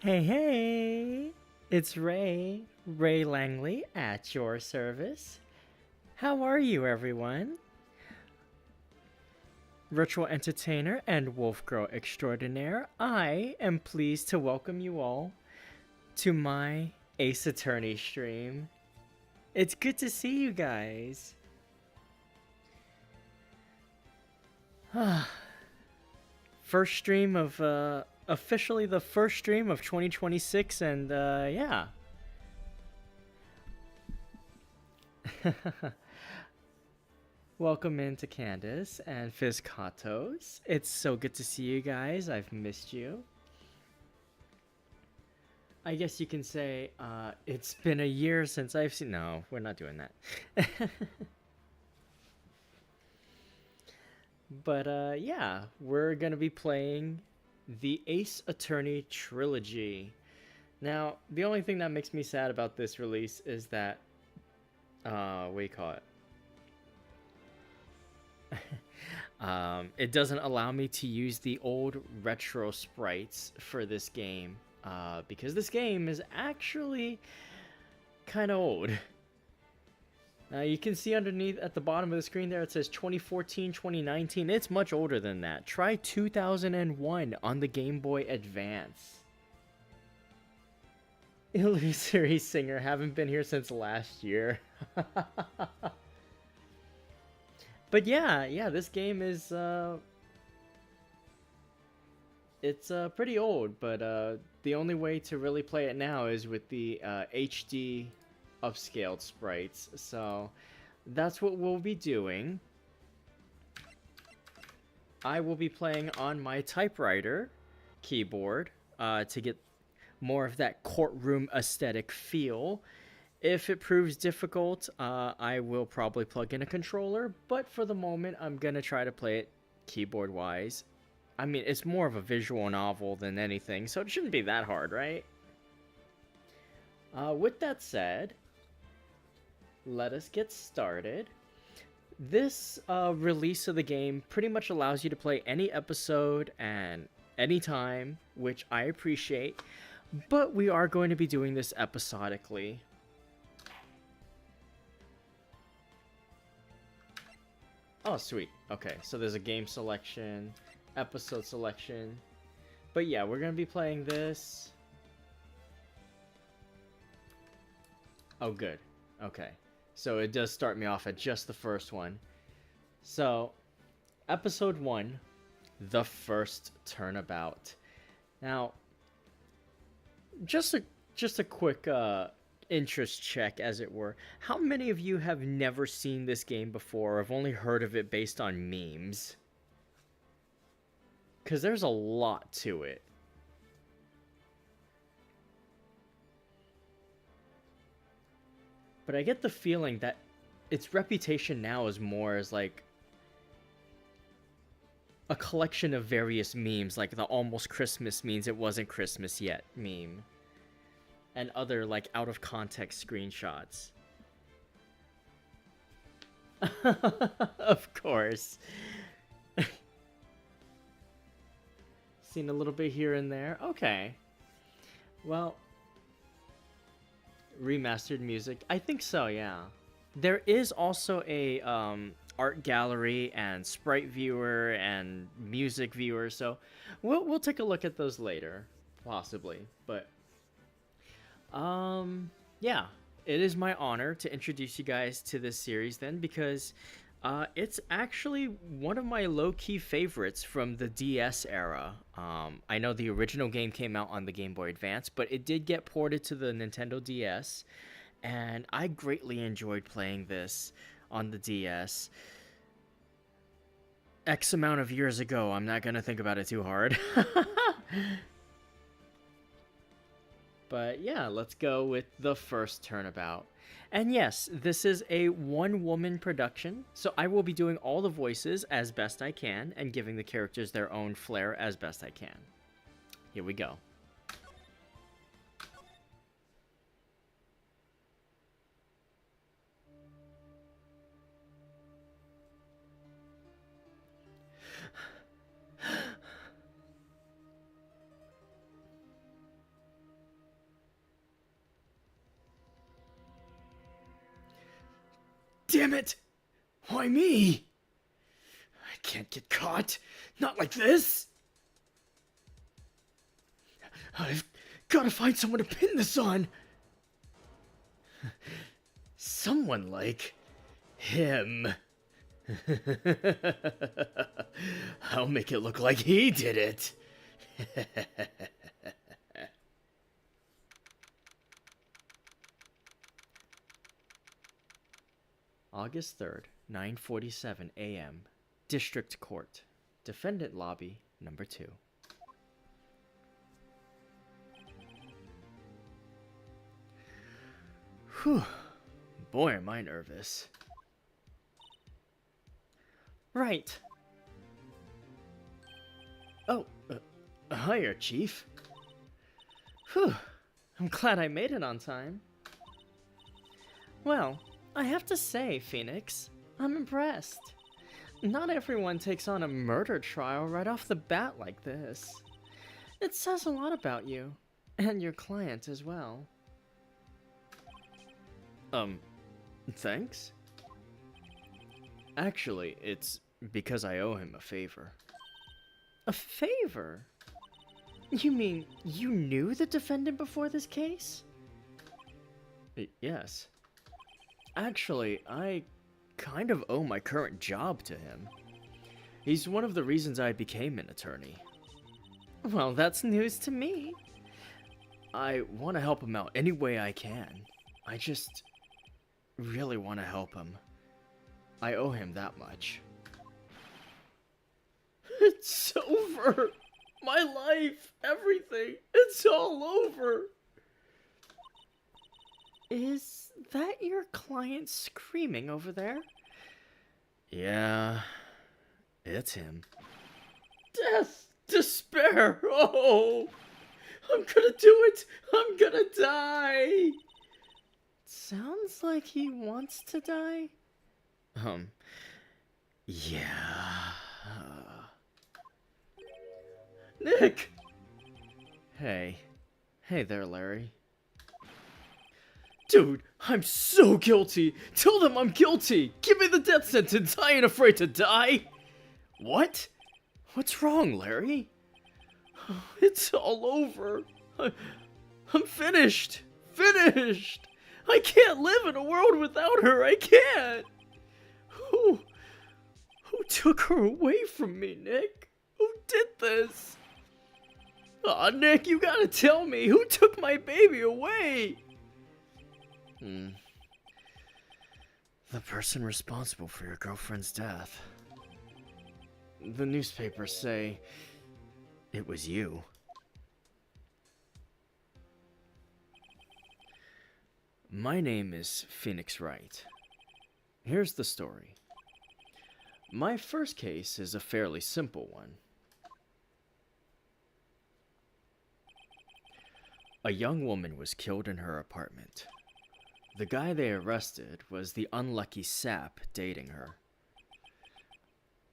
Hey, hey! It's Ray Langley at your service. How are you, everyone? Virtual entertainer and wolf girl extraordinaire, I am pleased to welcome you all to my Ace Attorney stream. It's good to see you guys. First stream of, officially the first stream of 2026, and, yeah. Welcome in to Candace and Fizcatos. It's so good to see you guys. I've missed you. I guess you can say it's been a year since I've seen. No, we're not doing that. But yeah, we're gonna be playing the Ace Attorney Trilogy. Now, the only thing that makes me sad about this release is that, what do you call it? It doesn't allow me to use the old retro sprites for this game because this game is actually kind of old. You can see underneath at the bottom of the screen there it says 2014, 2019. It's much older than that. Try 2001 on the Game Boy Advance. Illusory Singer, haven't been here since last year. But yeah, this game is it's pretty old, but the only way to really play it now is with the HD upscaled sprites. So that's what we'll be doing. I will be playing on my typewriter keyboard to get more of that courtroom aesthetic feel. If it proves difficult, I will probably plug in a controller, but for the moment, I'm gonna try to play it keyboard-wise. I mean, it's more of a visual novel than anything, so it shouldn't be that hard, right? With that said, let us get started. This release of the game pretty much allows you to play any episode and any time, which I appreciate, but we are going to be doing this episodically. Oh, sweet. Okay, so there's a game selection, episode selection. But yeah, we're going to be playing this. Oh, good. Okay. So it does start me off at just the first one. So, episode 1, The First Turnabout. Now, just a quick interest check, as it were. How many of you have never seen this game before or have only heard of it based on memes? Because there's a lot to it. But I get the feeling that its reputation now is more as like a collection of various memes, like the almost Christmas means it wasn't Christmas yet meme. And other, like, out-of-context screenshots. Of course. Seen a little bit here and there. Okay. Well, remastered music. I think so, yeah. There is also a art gallery and sprite viewer and music viewer, so we'll take a look at those later, possibly. But yeah, it is my honor to introduce you guys to this series then, because it's actually one of my low-key favorites from the DS era. I know the original game came out on the Game Boy Advance, but it did get ported to the Nintendo DS, and I greatly enjoyed playing this on the DS. X amount of years ago, I'm not gonna think about it too hard. But yeah, let's go with The First Turnabout. And yes, this is a one-woman production, so I will be doing all the voices as best I can and giving the characters their own flair as best I can. Here we go. Damn it! Why me? I can't get caught. Not like this. I've got to find someone to pin this on. Someone like him. I'll make it look like he did it. August 3rd, 9:47 a.m. District Court. Defendant Lobby, number 2. Whew. Boy, am I nervous. Right. Oh, hiya, Chief. Whew. I'm glad I made it on time. Well, I have to say, Phoenix, I'm impressed. Not everyone takes on a murder trial right off the bat like this. It says a lot about you, and your client as well. Thanks? Actually, it's because I owe him a favor. A favor? You mean you knew the defendant before this case? Yes. Actually, I kind of owe my current job to him. He's one of the reasons I became an attorney. Well, that's news to me. I want to help him out any way I can. I just really want to help him. I owe him that much. It's over. My life, everything, it's all over. Is that your client screaming over there? Yeah, it's him. Death, despair, oh, I'm gonna do it, I'm gonna die. Sounds like he wants to die. Yeah. Nick! Hey. Hey there, Larry. Dude, I'm so guilty! Tell them I'm guilty! Give me the death sentence! I ain't afraid to die! What? What's wrong, Larry? It's all over. I'm finished! Finished! I can't live in a world without her! I can't! Who took her away from me, Nick? Who did this? Aw, Nick, you gotta tell me! Who took my baby away? The person responsible for your girlfriend's death. The newspapers say it was you. My name is Phoenix Wright. Here's the story. My first case is a fairly simple one. A young woman was killed in her apartment. The guy they arrested was the unlucky sap dating her.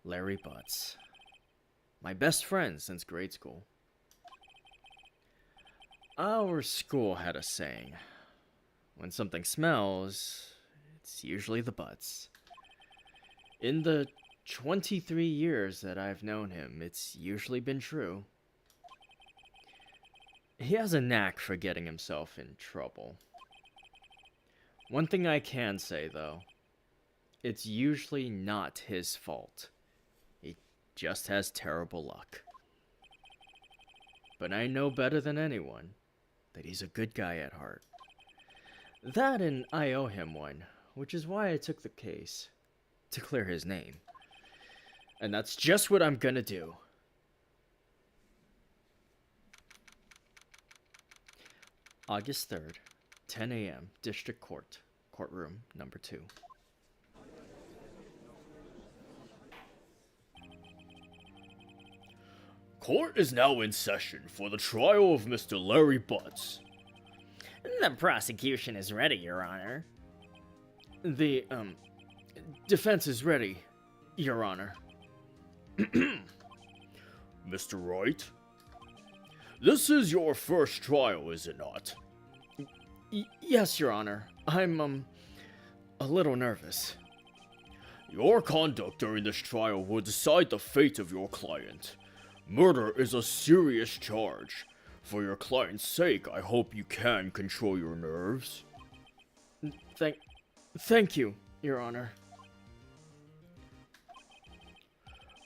Larry Butts. My best friend since grade school. Our school had a saying. When something smells, it's usually the Butts. In the 23 years that I've known him, it's usually been true. He has a knack for getting himself in trouble. One thing I can say, though, it's usually not his fault. He just has terrible luck. But I know better than anyone that he's a good guy at heart. That and I owe him one, which is why I took the case, to clear his name. And that's just what I'm gonna do. August 3rd, 10 a.m., District Court, courtroom number 2. Court is now in session for the trial of Mr. Larry Butts. The prosecution is ready, Your Honor. The, defense is ready, Your Honor. Mr. Wright? This is your first trial, is it not? Yes, Your Honor. I'm, a little nervous. Your conduct during this trial will decide the fate of your client. Murder is a serious charge. For your client's sake, I hope you can control your nerves. Thank you, Your Honor.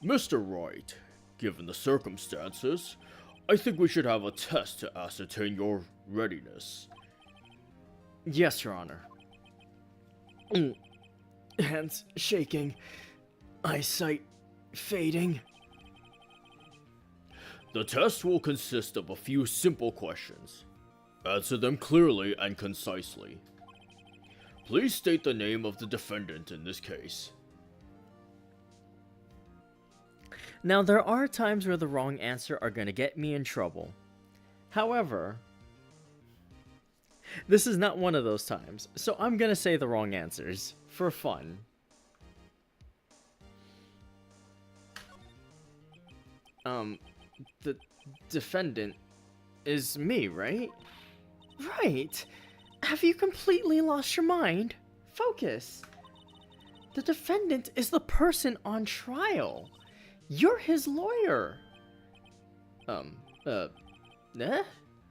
Mr. Wright, given the circumstances, I think we should have a test to ascertain your readiness. Yes, Your Honor. Hands shaking, eyesight fading. The test will consist of a few simple questions. Answer them clearly and concisely. Please state the name of the defendant in this case. Now, there are times where the wrong answer are going to get me in trouble. However, this is not one of those times, so I'm going to say the wrong answers for fun. The defendant is me, right? Right. Have you completely lost your mind? Focus. The defendant is the person on trial. You're his lawyer. Eh?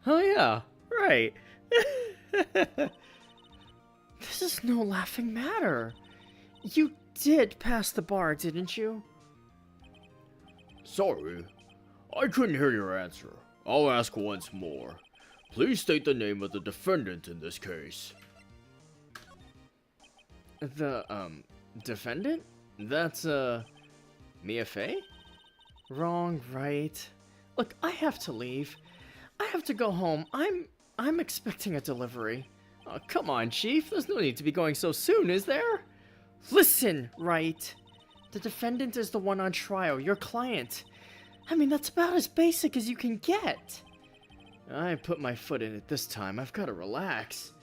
Oh yeah, right. This is no laughing matter. You did pass the bar, didn't you? Sorry, I couldn't hear your answer. I'll ask once more. Please state the name of the defendant in this case. The, defendant? That's, Mia Fey? Wrong, right. Look, I have to leave. I have to go home. I'm expecting a delivery. Oh, come on, Chief. There's no need to be going so soon, is there? Listen, right. The defendant is the one on trial, your client. I mean, that's about as basic as you can get. I put my foot in it this time. I've got to relax.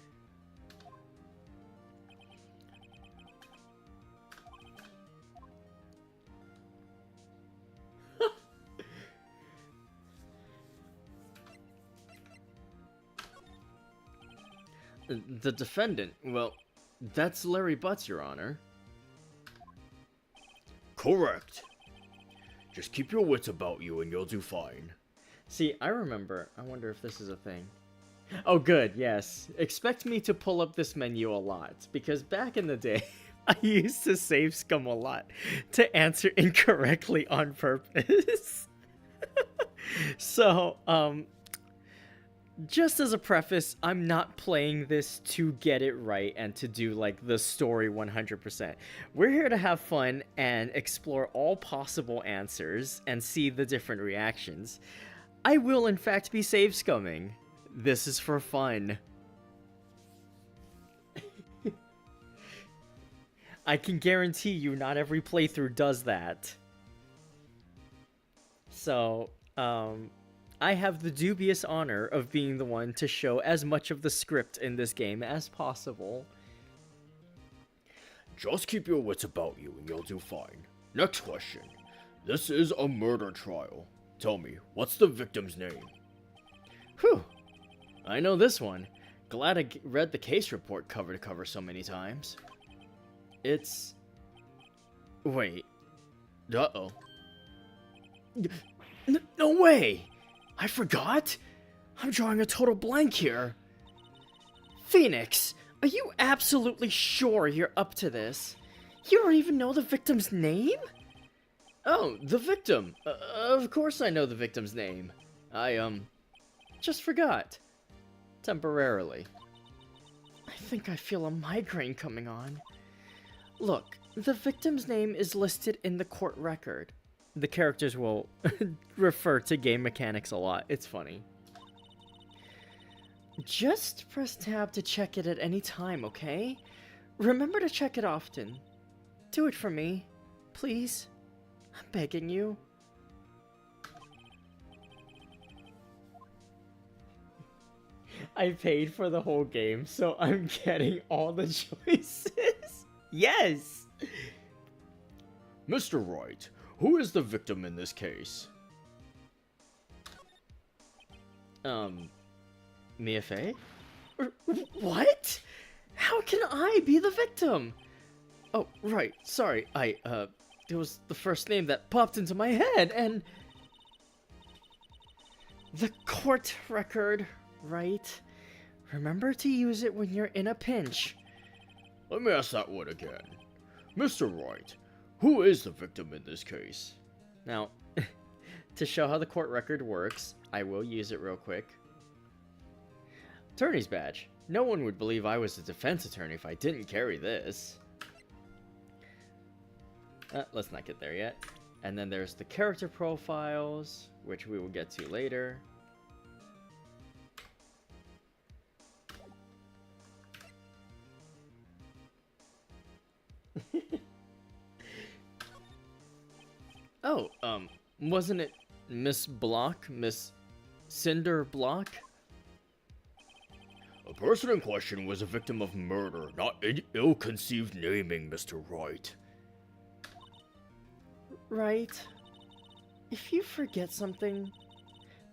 The defendant? Well, that's Larry Butts, Your Honor. Correct. Just keep your wits about you and you'll do fine. See, I remember. I wonder if this is a thing. Oh, good, yes. Expect me to pull up this menu a lot, because back in the day, I used to save scum a lot to answer incorrectly on purpose. So, just as a preface, I'm not playing this to get it right and to do, like, the story 100%. We're here to have fun and explore all possible answers and see the different reactions. I will, in fact, be save scumming. This is for fun. I can guarantee you not every playthrough does that. So, I have the dubious honor of being the one to show as much of the script in this game as possible. Just keep your wits about you and you'll do fine. Next question. This is a murder trial. Tell me, what's the victim's name? Whew. I know this one. Glad I read the case report cover to cover so many times. It's... Wait. Uh-oh. No way! I forgot? I'm drawing a total blank here. Phoenix, are you absolutely sure you're up to this? You don't even know the victim's name? Oh, the victim. Of course I know the victim's name. I, just forgot. Temporarily. I think I feel a migraine coming on. Look, the victim's name is listed in the court record. The characters will refer to game mechanics a lot. It's funny. Just press tab to check it at any time, okay? Remember to check it often. Do it for me, please. I'm begging you. I paid for the whole game, so I'm getting all the choices. Yes! Mr. Wright, who is the victim in this case? Mia Fey? What? How can I be the victim? Oh, right. Sorry. It was the first name that popped into my head, and... The court record, right? Remember to use it when you're in a pinch. Let me ask that one again. Mr. Wright, who is the victim in this case? Now, to show how the court record works, I will use it real quick. Attorney's badge. No one would believe I was a defense attorney if I didn't carry this. Let's not get there yet. And then there's the character profiles, which we will get to later. Oh, wasn't it Miss Block? Miss Cinder Block? The person in question was a victim of murder, not ill-conceived naming, Mr. Wright. Right. If you forget something,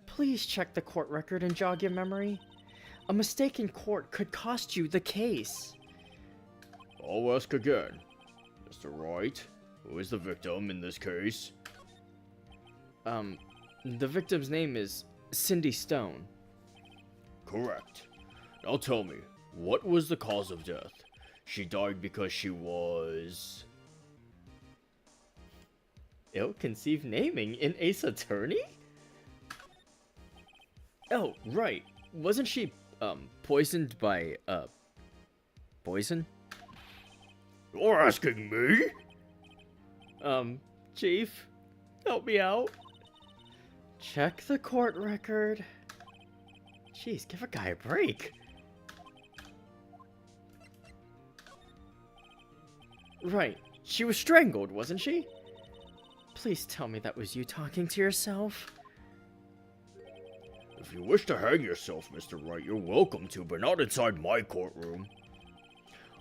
please check the court record and jog your memory. A mistake in court could cost you the case. I'll ask again. Mr. Wright, who is the victim in this case? The victim's name is Cindy Stone. Correct. Now tell me, what was the cause of death? She died because she was... Ill-conceived naming in Ace Attorney? Oh, right. Wasn't she, poisoned by, poison? You're asking me? Chief, help me out. Check the court record. Jeez, give a guy a break. Right, she was strangled, wasn't she? Please tell me that was you talking to yourself. If you wish to hang yourself, Mr. Wright, you're welcome to, but not inside my courtroom.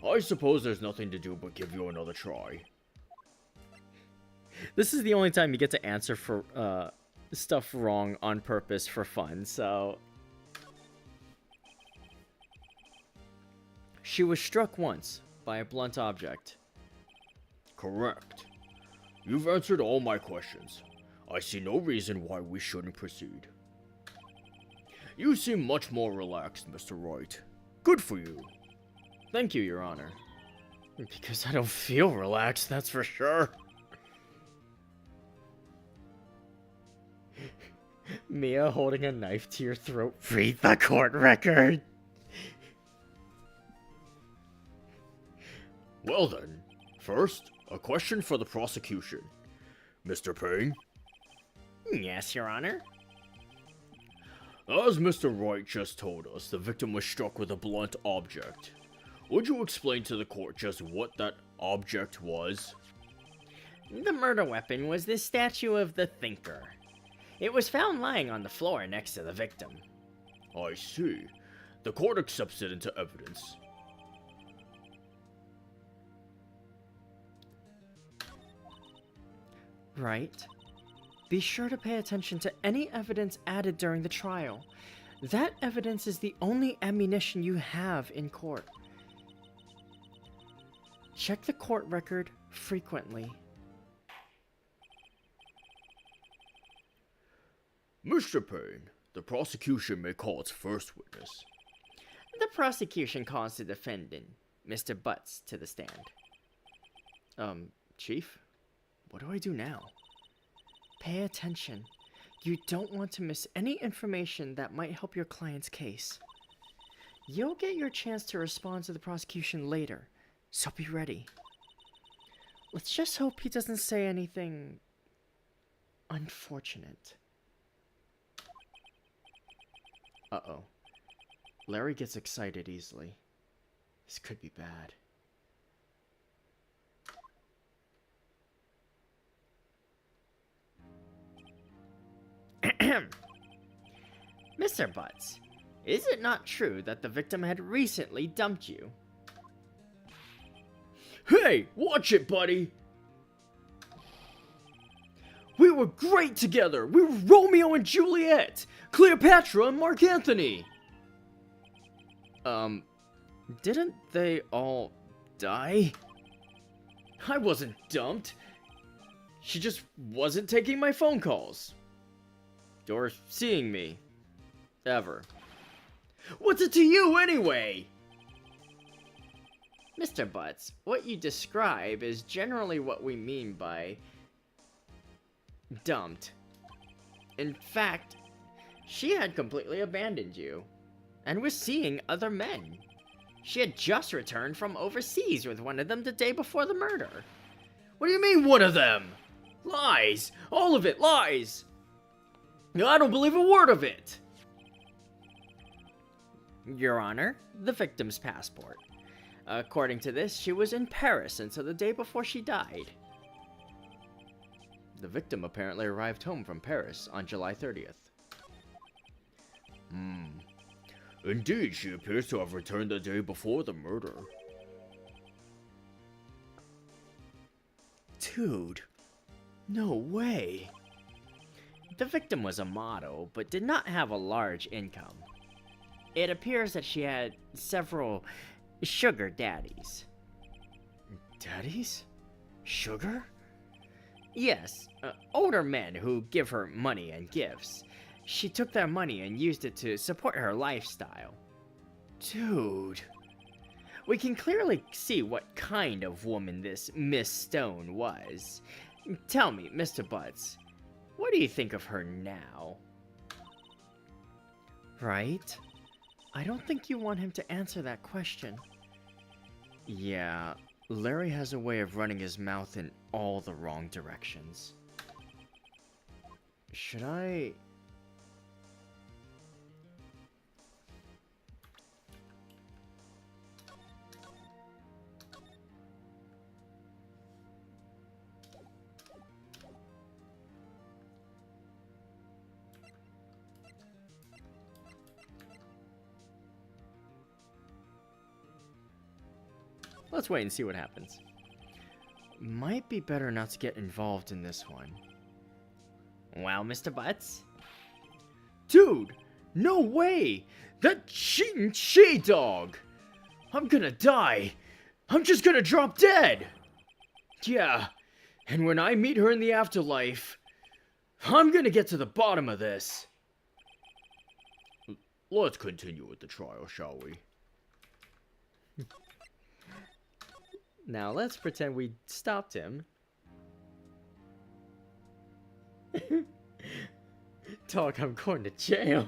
I suppose there's nothing to do but give you another try. This is the only time you get to answer for, stuff wrong on purpose for fun, so... She was struck once by a blunt object. Correct. You've answered all my questions. I see no reason why we shouldn't proceed. You seem much more relaxed, Mr. Wright. Good for you. Thank you, Your Honor. Because I don't feel relaxed, that's for sure. Mia holding a knife to your throat. Read the court record. Well then, first, a question for the prosecution. Mr. Payne? Yes, Your Honor. As Mr. Wright just told us, the victim was struck with a blunt object. Would you explain to the court just what that object was? The murder weapon was the statue of the Thinker. It was found lying on the floor next to the victim. I see. The court accepts it into evidence. Right. Be sure to pay attention to any evidence added during the trial. That evidence is the only ammunition you have in court. Check the court record frequently. Mr. Payne, the prosecution may call its first witness. The prosecution calls the defendant, Mr. Butts, to the stand. Chief? What do I do now? Pay attention. You don't want to miss any information that might help your client's case. You'll get your chance to respond to the prosecution later, so be ready. Let's just hope he doesn't say anything unfortunate. Uh-oh. Larry gets excited easily. This could be bad. Mr. Butts, is it not true that the victim had recently dumped you? Hey, watch it, buddy! We were great together! We were Romeo and Juliet! Cleopatra and Mark Antony! Didn't they all die? I wasn't dumped. She just wasn't taking my phone calls. Or seeing me. Ever. What's it to you anyway? Mr. Butts, what you describe is generally what we mean by dumped. In fact, she had completely abandoned you and was seeing other men. She had just returned from overseas with one of them the day before the murder. What do you mean, one of them? Lies! All of it lies! I don't believe a word of it! Your Honor, the victim's passport. According to this, she was in Paris until the day before she died. The victim apparently arrived home from Paris on July 30th. Indeed, she appears to have returned the day before the murder. Dude, no way. The victim was a model, but did not have a large income. It appears that she had several sugar daddies. Daddies? Sugar? Yes, older men who give her money and gifts. She took their money and used it to support her lifestyle. Dude. We can clearly see what kind of woman this Miss Stone was. Tell me, Mr. Butts, what do you think of her now? Right? I don't think you want him to answer that question. Yeah, Larry has a way of running his mouth in all the wrong directions. Should I... Let's wait and see what happens. Might be better not to get involved in this one. Well, Mr. Butts? Dude! No way! That cheating she-dog! I'm gonna die! I'm just gonna drop dead! Yeah, and when I meet her in the afterlife, I'm gonna get to the bottom of this. Let's continue with the trial, shall we? Now let's pretend we stopped him. Dog, I'm going to jail.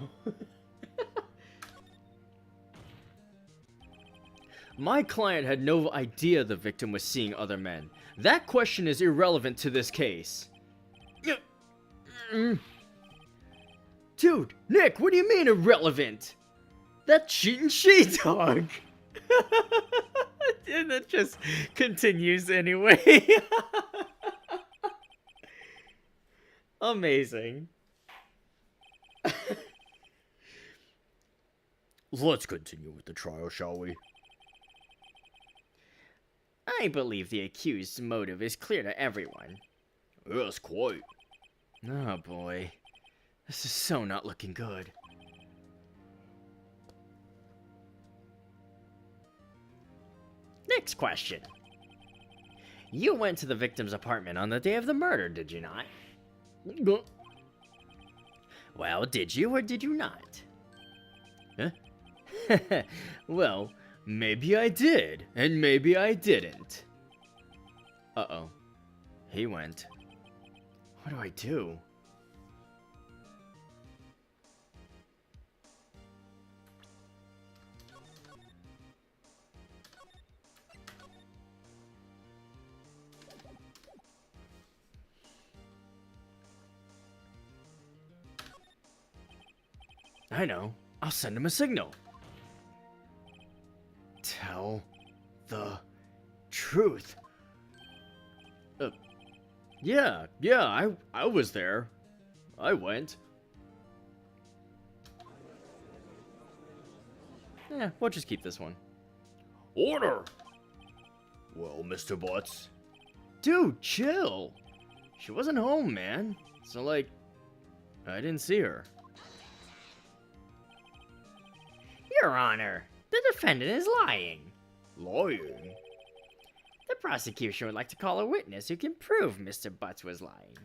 My client had no idea the victim was seeing other men. That question is irrelevant to this case. Dude, Nick, what do you mean irrelevant? That cheating she-dog. And it just continues anyway. Amazing. Let's continue with the trial, shall we? I believe the accused's motive is clear to everyone. Yes, quite. Oh boy. This is so not looking good. Next question. You went to the victim's apartment on the day of the murder, did you not? Well, did you or did you not? Huh? Well, maybe I did, and maybe I didn't. Uh-oh. He went. What do I do? I know. I'll send him a signal. Tell the truth. Yeah, I was there. I went. Yeah, we'll just keep this one. Order! Well, Mr. Butts? Dude, chill. She wasn't home, man. So, like, I didn't see her. Your Honor, the defendant is lying. Lying? The prosecution would like to call a witness who can prove Mr. Butts was lying.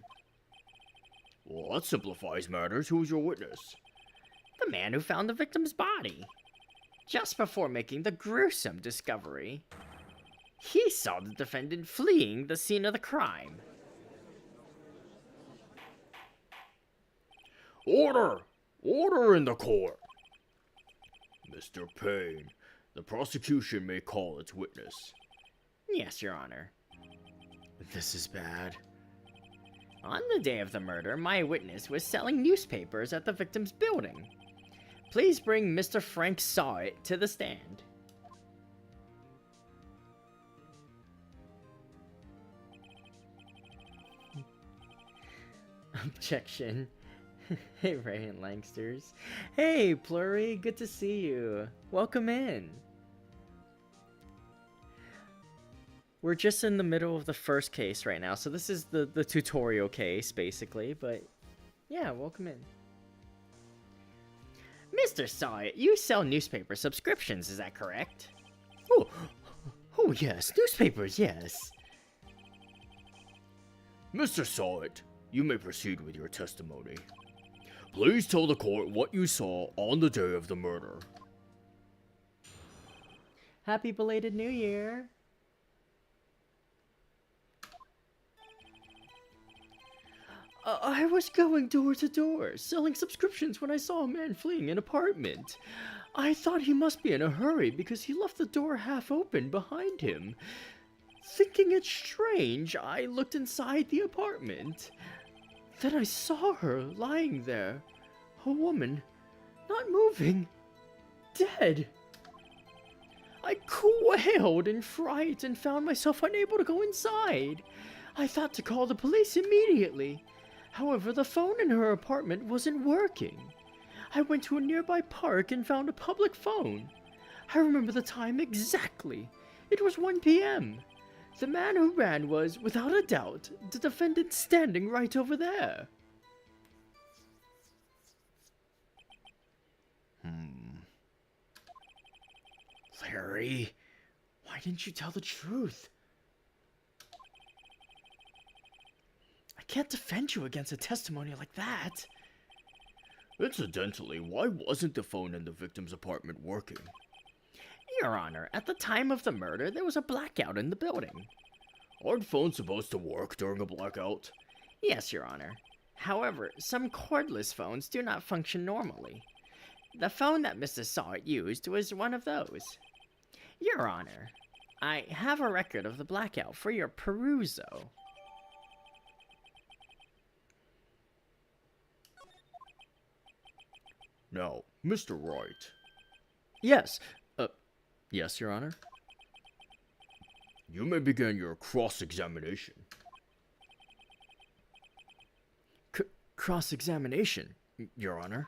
Well, that simplifies matters. Who's your witness? The man who found the victim's body. Just before making the gruesome discovery, he saw the defendant fleeing the scene of the crime. Order! Order in the court! Mr. Payne, the prosecution may call its witness. Yes, Your Honor. This is bad. On the day of the murder, my witness was selling newspapers at the victim's building. Please bring Mr. Frank Sawit to the stand. Objection. Hey, Ray and Langsters. Hey, Plurry, good to see you. Welcome in. We're just in the middle of the first case right now, so this is the tutorial case, basically, but yeah, welcome in. Mr. Sawit, you sell newspaper subscriptions, is that correct? Oh yes, newspapers, yes. Mr. Sawit, you may proceed with your testimony. Please tell the court what you saw on the day of the murder. Happy belated New Year! I was going door to door, selling subscriptions when I saw a man fleeing an apartment. I thought he must be in a hurry because he left the door half open behind him. Thinking it strange, I looked inside the apartment. Then I saw her lying there, a woman, not moving, dead. I quailed in fright and found myself unable to go inside. I thought to call the police immediately. However, the phone in her apartment wasn't working. I went to a nearby park and found a public phone. I remember the time exactly. It was 1 p.m. The man who ran was, without a doubt, the defendant standing right over there. Larry, why didn't you tell the truth? I can't defend you against a testimony like that. Incidentally, why wasn't the phone in the victim's apartment working? Your Honor, at the time of the murder, there was a blackout in the building. Aren't phones supposed to work during a blackout? Yes, Your Honor. However, some cordless phones do not function normally. The phone that Mr. Sawit used was one of those. Your Honor, I have a record of the blackout for your perusal. Now, Mr. Wright. Yes, yes, Your Honor. You may begin your cross-examination. Cross-examination, Your Honor.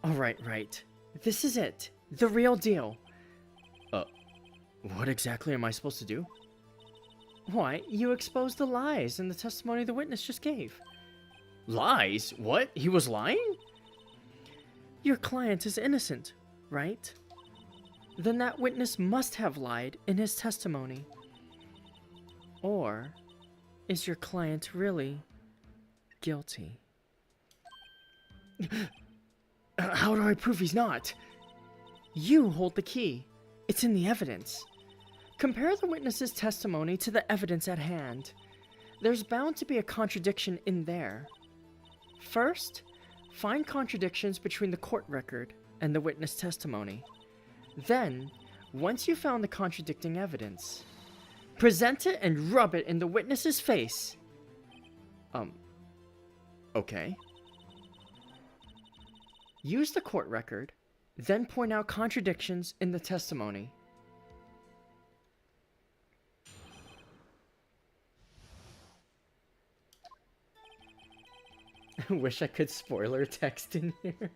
All right. This is it. The real deal. What exactly am I supposed to do? Why, you exposed the lies in the testimony the witness just gave. Lies? What? He was lying? Your client is innocent, right? Then that witness must have lied in his testimony. Or is your client really guilty? How do I prove he's not? You hold the key. It's in the evidence. Compare the witness's testimony to the evidence at hand. There's bound to be a contradiction in there. First, find contradictions between the court record and the witness testimony. Then, once you've found the contradicting evidence, present it and rub it in the witness's face. Okay. Use the court record, then point out contradictions in the testimony. Wish I could spoiler text in here.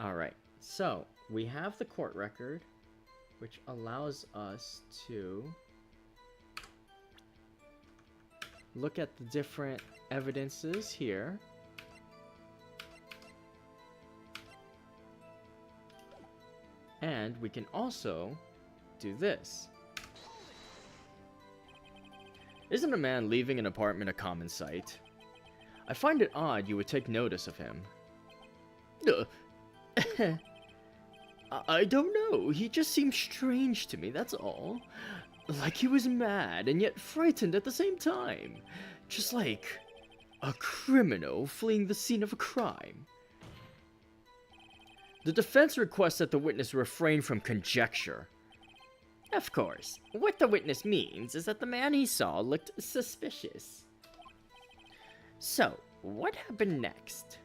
Alright, so we have the court record, which allows us to look at the different evidences here. And we can also do this. Isn't a man leaving an apartment a common sight? I find it odd you would take notice of him. I don't know. He just seemed strange to me, that's all. Like he was mad and yet frightened at the same time. Just like a criminal fleeing the scene of a crime. The defense requests that the witness refrain from conjecture. Of course. What the witness means is that the man he saw looked suspicious. So, what happened next?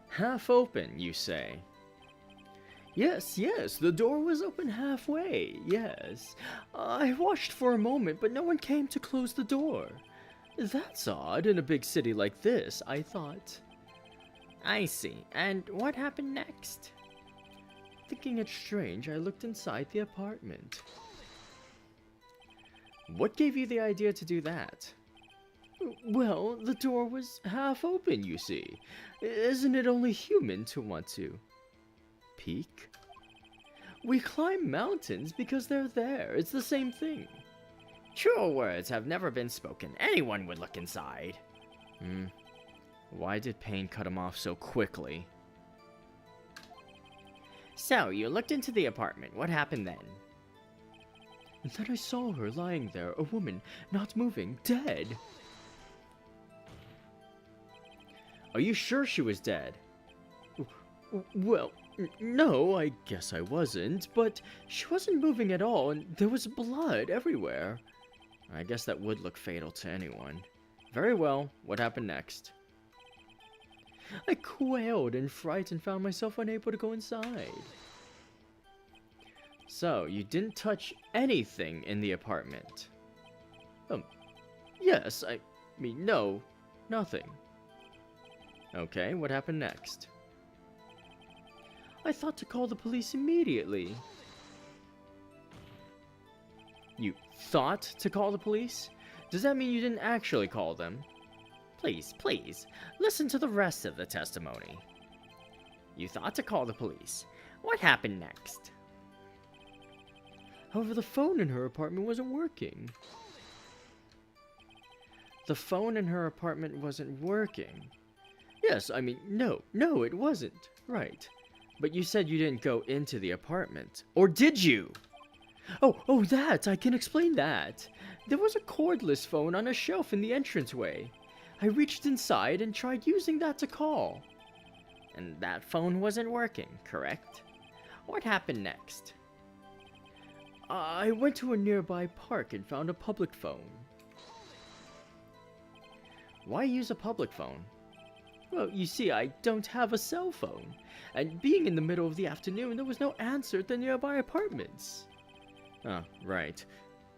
Half open, you say? Yes, the door was open halfway, yes. I watched for a moment, but no one came to close the door. That's odd in a big city like this, I thought. I see. And what happened next? Thinking it strange, I looked inside the apartment. What gave you the idea to do that? Well, the door was half open, you see. Isn't it only human to want to peek? We climb mountains because they're there. It's the same thing. Truer words have never been spoken. Anyone would look inside. Why did Payne cut him off so quickly? So, you looked into the apartment. What happened then? And then I saw her lying there, a woman, not moving, dead. Are you sure she was dead? Well, no, I guess I wasn't, but she wasn't moving at all, and there was blood everywhere. I guess that would look fatal to anyone. Very well, what happened next? I quailed in fright and found myself unable to go inside. So, you didn't touch anything in the apartment? Yes, I mean, no, nothing. Okay, what happened next? I thought to call the police immediately. You thought to call the police? Does that mean you didn't actually call them? Please, listen to the rest of the testimony. You thought to call the police. What happened next? However, the phone in her apartment wasn't working. The phone in her apartment wasn't working. Yes, I mean, no, it wasn't. Right. But you said you didn't go into the apartment. Or did you? Oh, that! I can explain that. There was a cordless phone on a shelf in the entranceway. I reached inside and tried using that to call. And that phone wasn't working, correct? What happened next? I went to a nearby park and found a public phone. Why use a public phone? Well, you see, I don't have a cell phone. And being in the middle of the afternoon, there was no answer at the nearby apartments. Oh, right.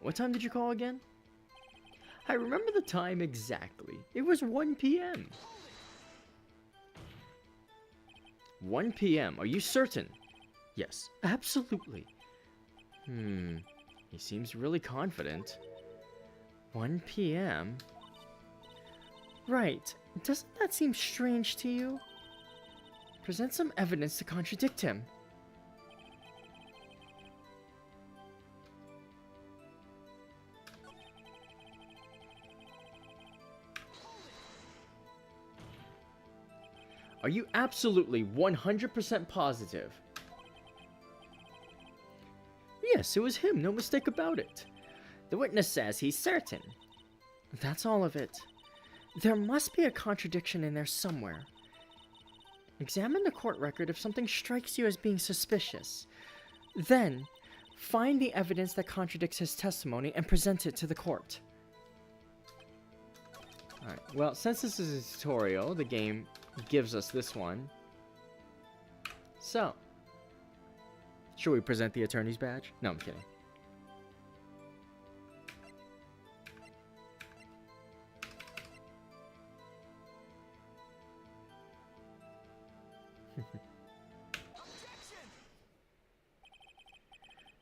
What time did you call again? I remember the time exactly. It was 1 p.m. 1 p.m. Are you certain? Yes, absolutely. He seems really confident. 1 p.m.? Right. Doesn't that seem strange to you? Present some evidence to contradict him. Are you absolutely 100% positive? Yes, it was him, no mistake about it. The witness says he's certain. That's all of it. There must be a contradiction in there somewhere. Examine the court record if something strikes you as being suspicious. Then, find the evidence that contradicts his testimony and present it to the court. Alright, well, since this is a tutorial, the game gives us this one. So, should we present the attorney's badge? No, I'm kidding.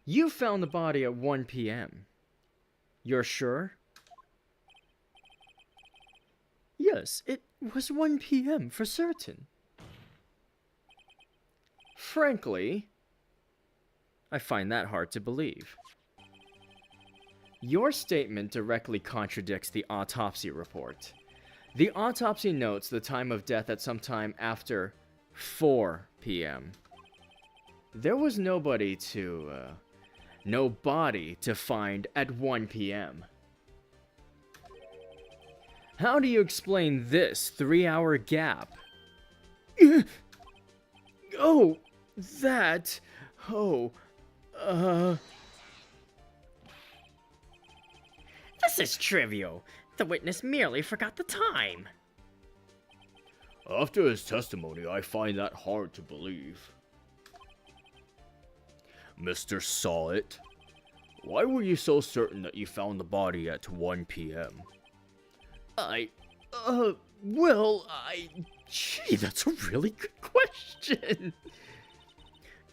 You found the body at 1 p.m. You're sure? Yes, it was 1 p.m. for certain. Frankly, I find that hard to believe. Your statement directly contradicts the autopsy report. The autopsy notes the time of death at some time after 4 p.m. There was no body to find at 1 p.m. How do you explain this 3-hour gap? Oh, that... Oh, This is trivial. The witness merely forgot the time. After his testimony, I find that hard to believe. Mr. Saw It, why were you so certain that you found the body at 1 p.m.? Gee, that's a really good question.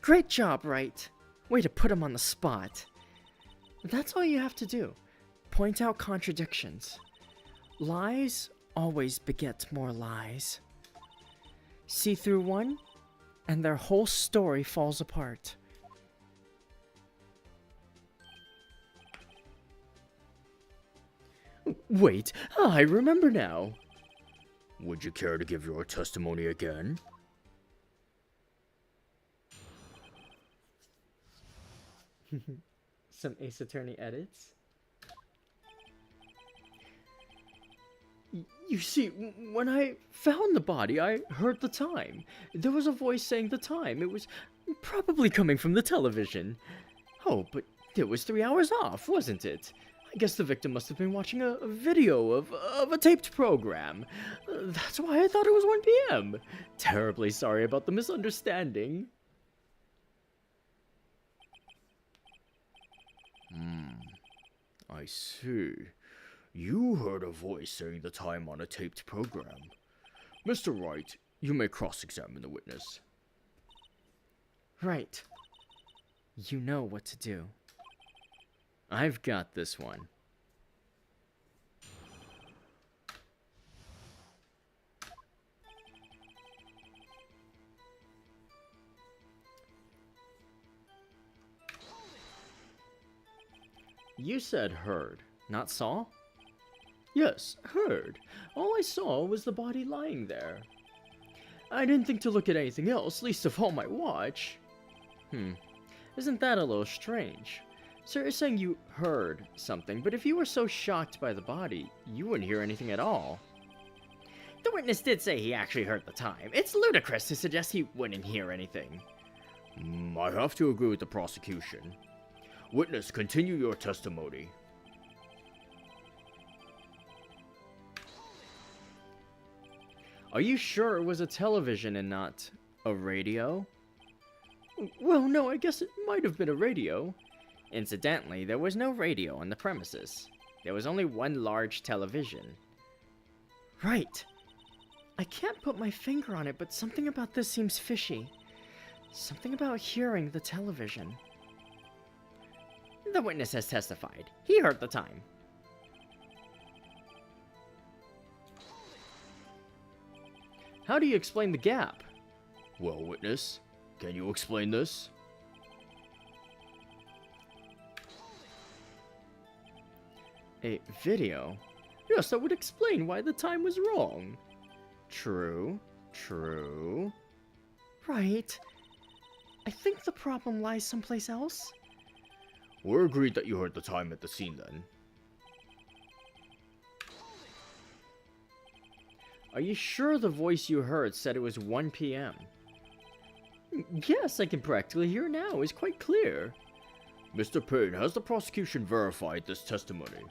Great job, Wright. Way to put him on the spot. That's all you have to do. Point out contradictions. Lies always beget more lies. See through one, and their whole story falls apart. Wait, I remember now. Would you care to give your testimony again? Some Ace Attorney edits? You see, when I found the body, I heard the time. There was a voice saying the time. It was probably coming from the television. Oh, but it was 3 hours off, wasn't it? I guess the victim must have been watching a video of a taped program. That's why I thought it was 1 p.m. Terribly sorry about the misunderstanding. I see. You heard a voice saying the time on a taped program. Mr. Wright, you may cross-examine the witness. Right. You know what to do. I've got this one. You said heard, not saw? Yes, heard. All I saw was the body lying there. I didn't think to look at anything else, least of all my watch. Isn't that a little strange? Sir, you're saying you heard something, but if you were so shocked by the body, you wouldn't hear anything at all. The witness did say he actually heard the time. It's ludicrous to suggest he wouldn't hear anything. I have to agree with the prosecution. Witness, continue your testimony. Are you sure it was a television and not a radio? Well, no, I guess it might have been a radio. Incidentally, there was no radio on the premises. There was only one large television. Right. I can't put my finger on it, but something about this seems fishy. Something about hearing the television. The witness has testified. He heard the time. How do you explain the gap? Well, witness, can you explain this? A video? Yes, that would explain why the time was wrong. True, true. Right. I think the problem lies someplace else. We're agreed that you heard the time at the scene, then. Are you sure the voice you heard said it was 1 p.m.? Yes, I can practically hear now. It's quite clear. Mr. Payne, has the prosecution verified this testimony?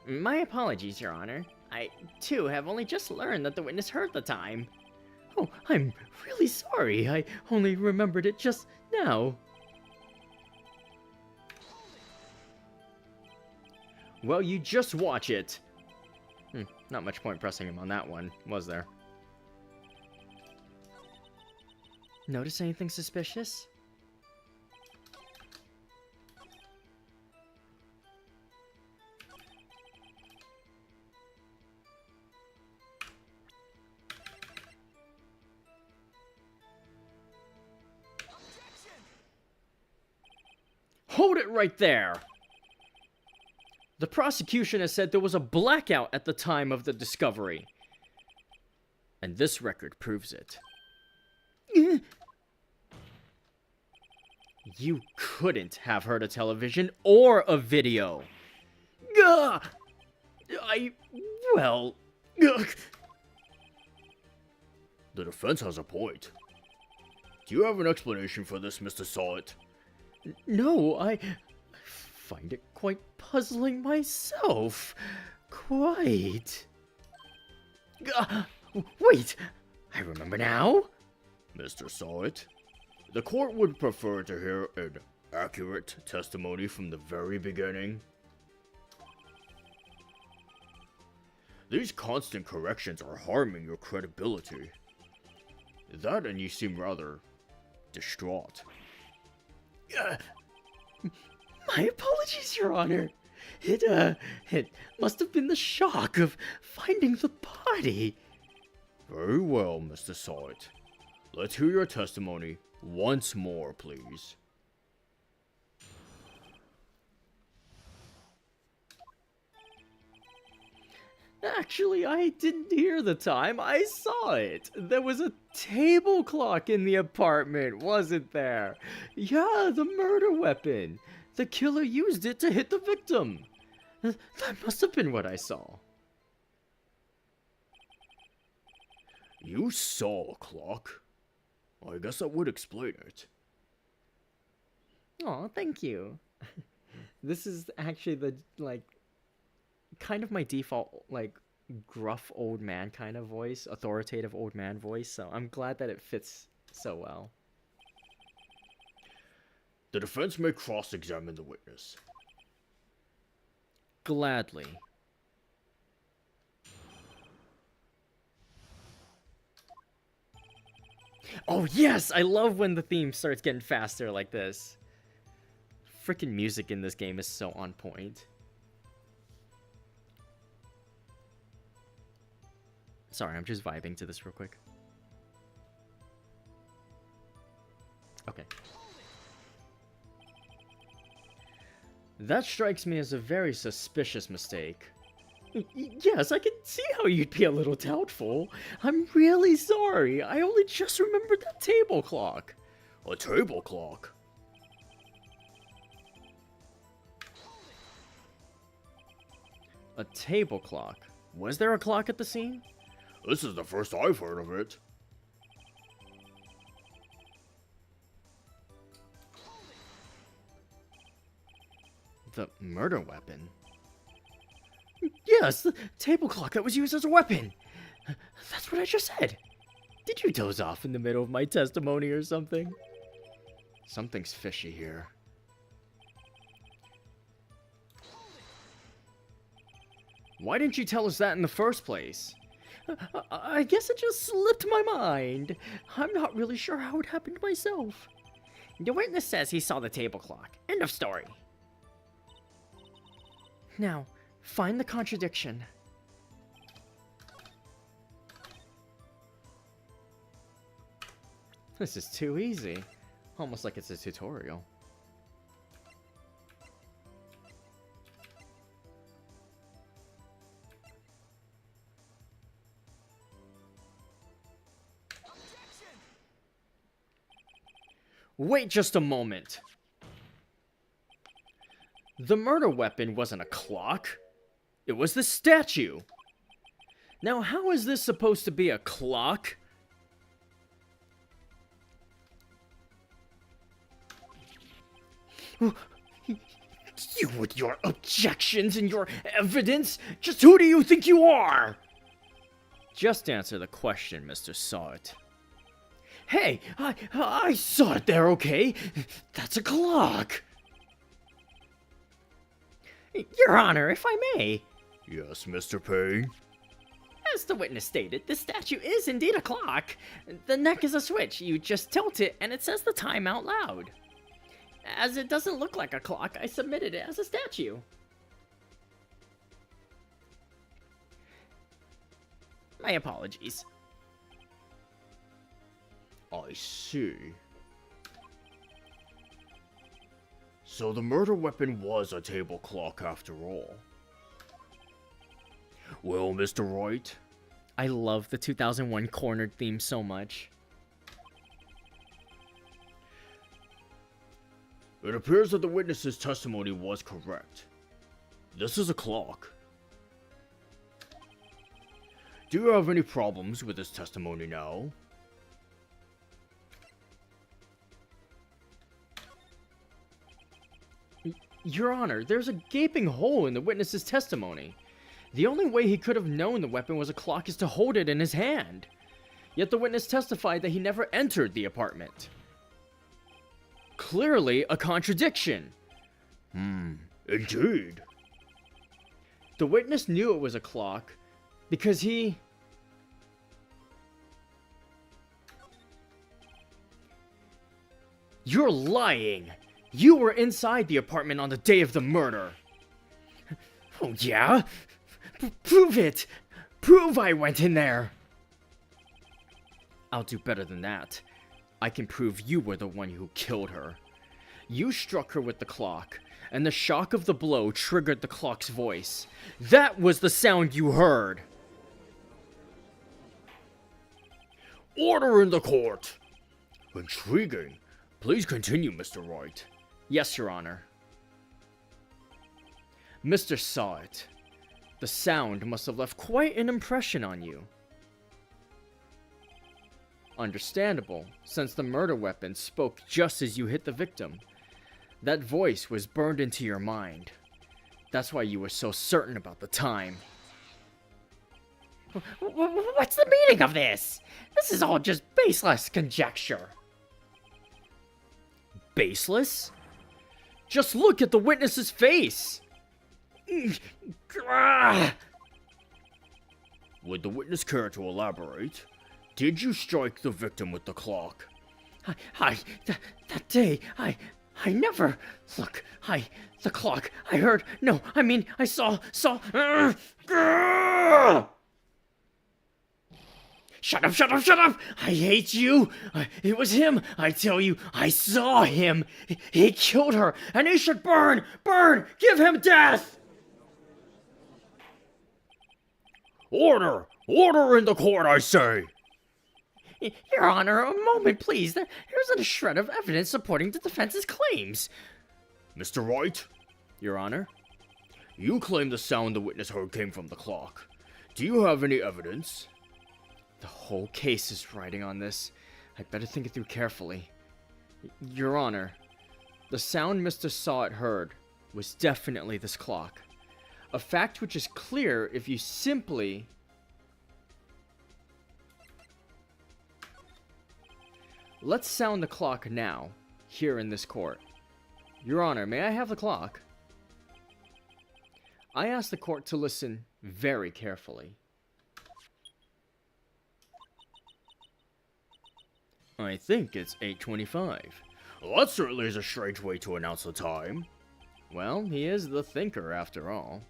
My apologies, Your Honor. I, too, have only just learned that the witness heard the time. Oh, I'm really sorry. I only remembered it just now. Well, you just watch it. Not much point pressing him on that one, was there? Notice anything suspicious? Hold it right there! The prosecution has said there was a blackout at the time of the discovery. And this record proves it. You couldn't have heard a television or a video. Gah! Well... Ugh. The defense has a point. Do you have an explanation for this, Mr. Salt? No, I find it quite puzzling myself. Quite. Wait, I remember now. Mr. Salt, the court would prefer to hear an accurate testimony from the very beginning. These constant corrections are harming your credibility. That and you seem rather distraught. My apologies, Your Honor. It must have been the shock of finding the body. Very well, Mr. Salt. Let's hear your testimony once more, please. Actually, I didn't hear the time. I saw it. There was a table clock in the apartment, wasn't there? Yeah, the murder weapon. The killer used it to hit the victim. That must have been what I saw. You saw a clock? I guess that would explain it. Aw, thank you. This is actually the, kind of my default, gruff old man kind of voice, authoritative old man voice, so I'm glad that it fits so well. The defense may cross-examine the witness. Gladly. Oh yes, I love when the theme starts getting faster like this. Freaking music in this game is so on point. Sorry, I'm just vibing to this real quick. Okay. That strikes me as a very suspicious mistake. Yes, I can see how you'd be a little doubtful. I'm really sorry. I only just remembered that table clock. A table clock? A table clock? Was there a clock at the scene? This is the first I've heard of it. The murder weapon? Yes, the table clock that was used as a weapon. That's what I just said. Did you doze off in the middle of my testimony or something? Something's fishy here. Why didn't you tell us that in the first place? I guess it just slipped my mind. I'm not really sure how it happened myself. The witness says he saw the table clock. End of story. Now, find the contradiction. This is too easy. Almost like it's a tutorial. Wait just a moment. The murder weapon wasn't a clock. It was the statue. Now, how is this supposed to be a clock? You with your objections and your evidence? Just who do you think you are? Just answer the question, Mr. Sart. Hey, I saw it there, okay? That's a clock. Your Honor, if I may. Yes, Mr. Payne? As the witness stated, the statue is indeed a clock. The neck is a switch. You just tilt it, and it says the time out loud. As it doesn't look like a clock, I submitted it as a statue. My apologies. I see. So the murder weapon was a table clock after all. Well, Mr. Wright, I love the 2001 cornered theme so much. it appears that the witness's testimony was correct. This is a clock. Do you have any problems with his testimony now? Your Honor, there's a gaping hole in the witness's testimony. The only way he could have known the weapon was a clock is to hold it in his hand. Yet the witness testified that he never entered the apartment. Clearly a contradiction. Indeed. The witness knew it was a clock because he... You're lying! You were inside the apartment on the day of the murder! Oh yeah? Prove it! Prove I went in there! I'll do better than that. I can prove you were the one who killed her. You struck her with the clock, and the shock of the blow triggered the clock's voice. That was the sound you heard! Order in the court! Intriguing. Please continue, Mr. Wright. Yes, Your Honor. Mr. Saw It. The sound must have left quite an impression on you. Understandable, since the murder weapon spoke just as you hit the victim. That voice was burned into your mind. That's why you were so certain about the time. What's the meaning of this? This is all just baseless conjecture. Baseless? Just look at the witness's face! Would the witness care to elaborate? Did you strike the victim with the clock? That day, I never, look, the clock, I heard, no, I mean, I saw, Shut up! I hate you! It was him! I tell you, I saw him! He killed her, and he should burn! Burn! Give him death! Order! Order in the court, I say! Your Honor, a moment, please. There isn't a shred of evidence supporting the defense's claims. Mr. Wright, Your Honor? you claim the sound the witness heard came from the clock. Do you have any evidence? The whole case is riding on this. I'd better think it through carefully. Your Honor, the sound Mr. Saw It heard was definitely this clock. A fact which is clear if you simply... Let's sound the clock now, here in this court. Your Honor, may I have the clock? I ask the court to listen very carefully. I think it's 8:25. Well, that certainly is a strange way to announce the time. Well, he is the thinker after all.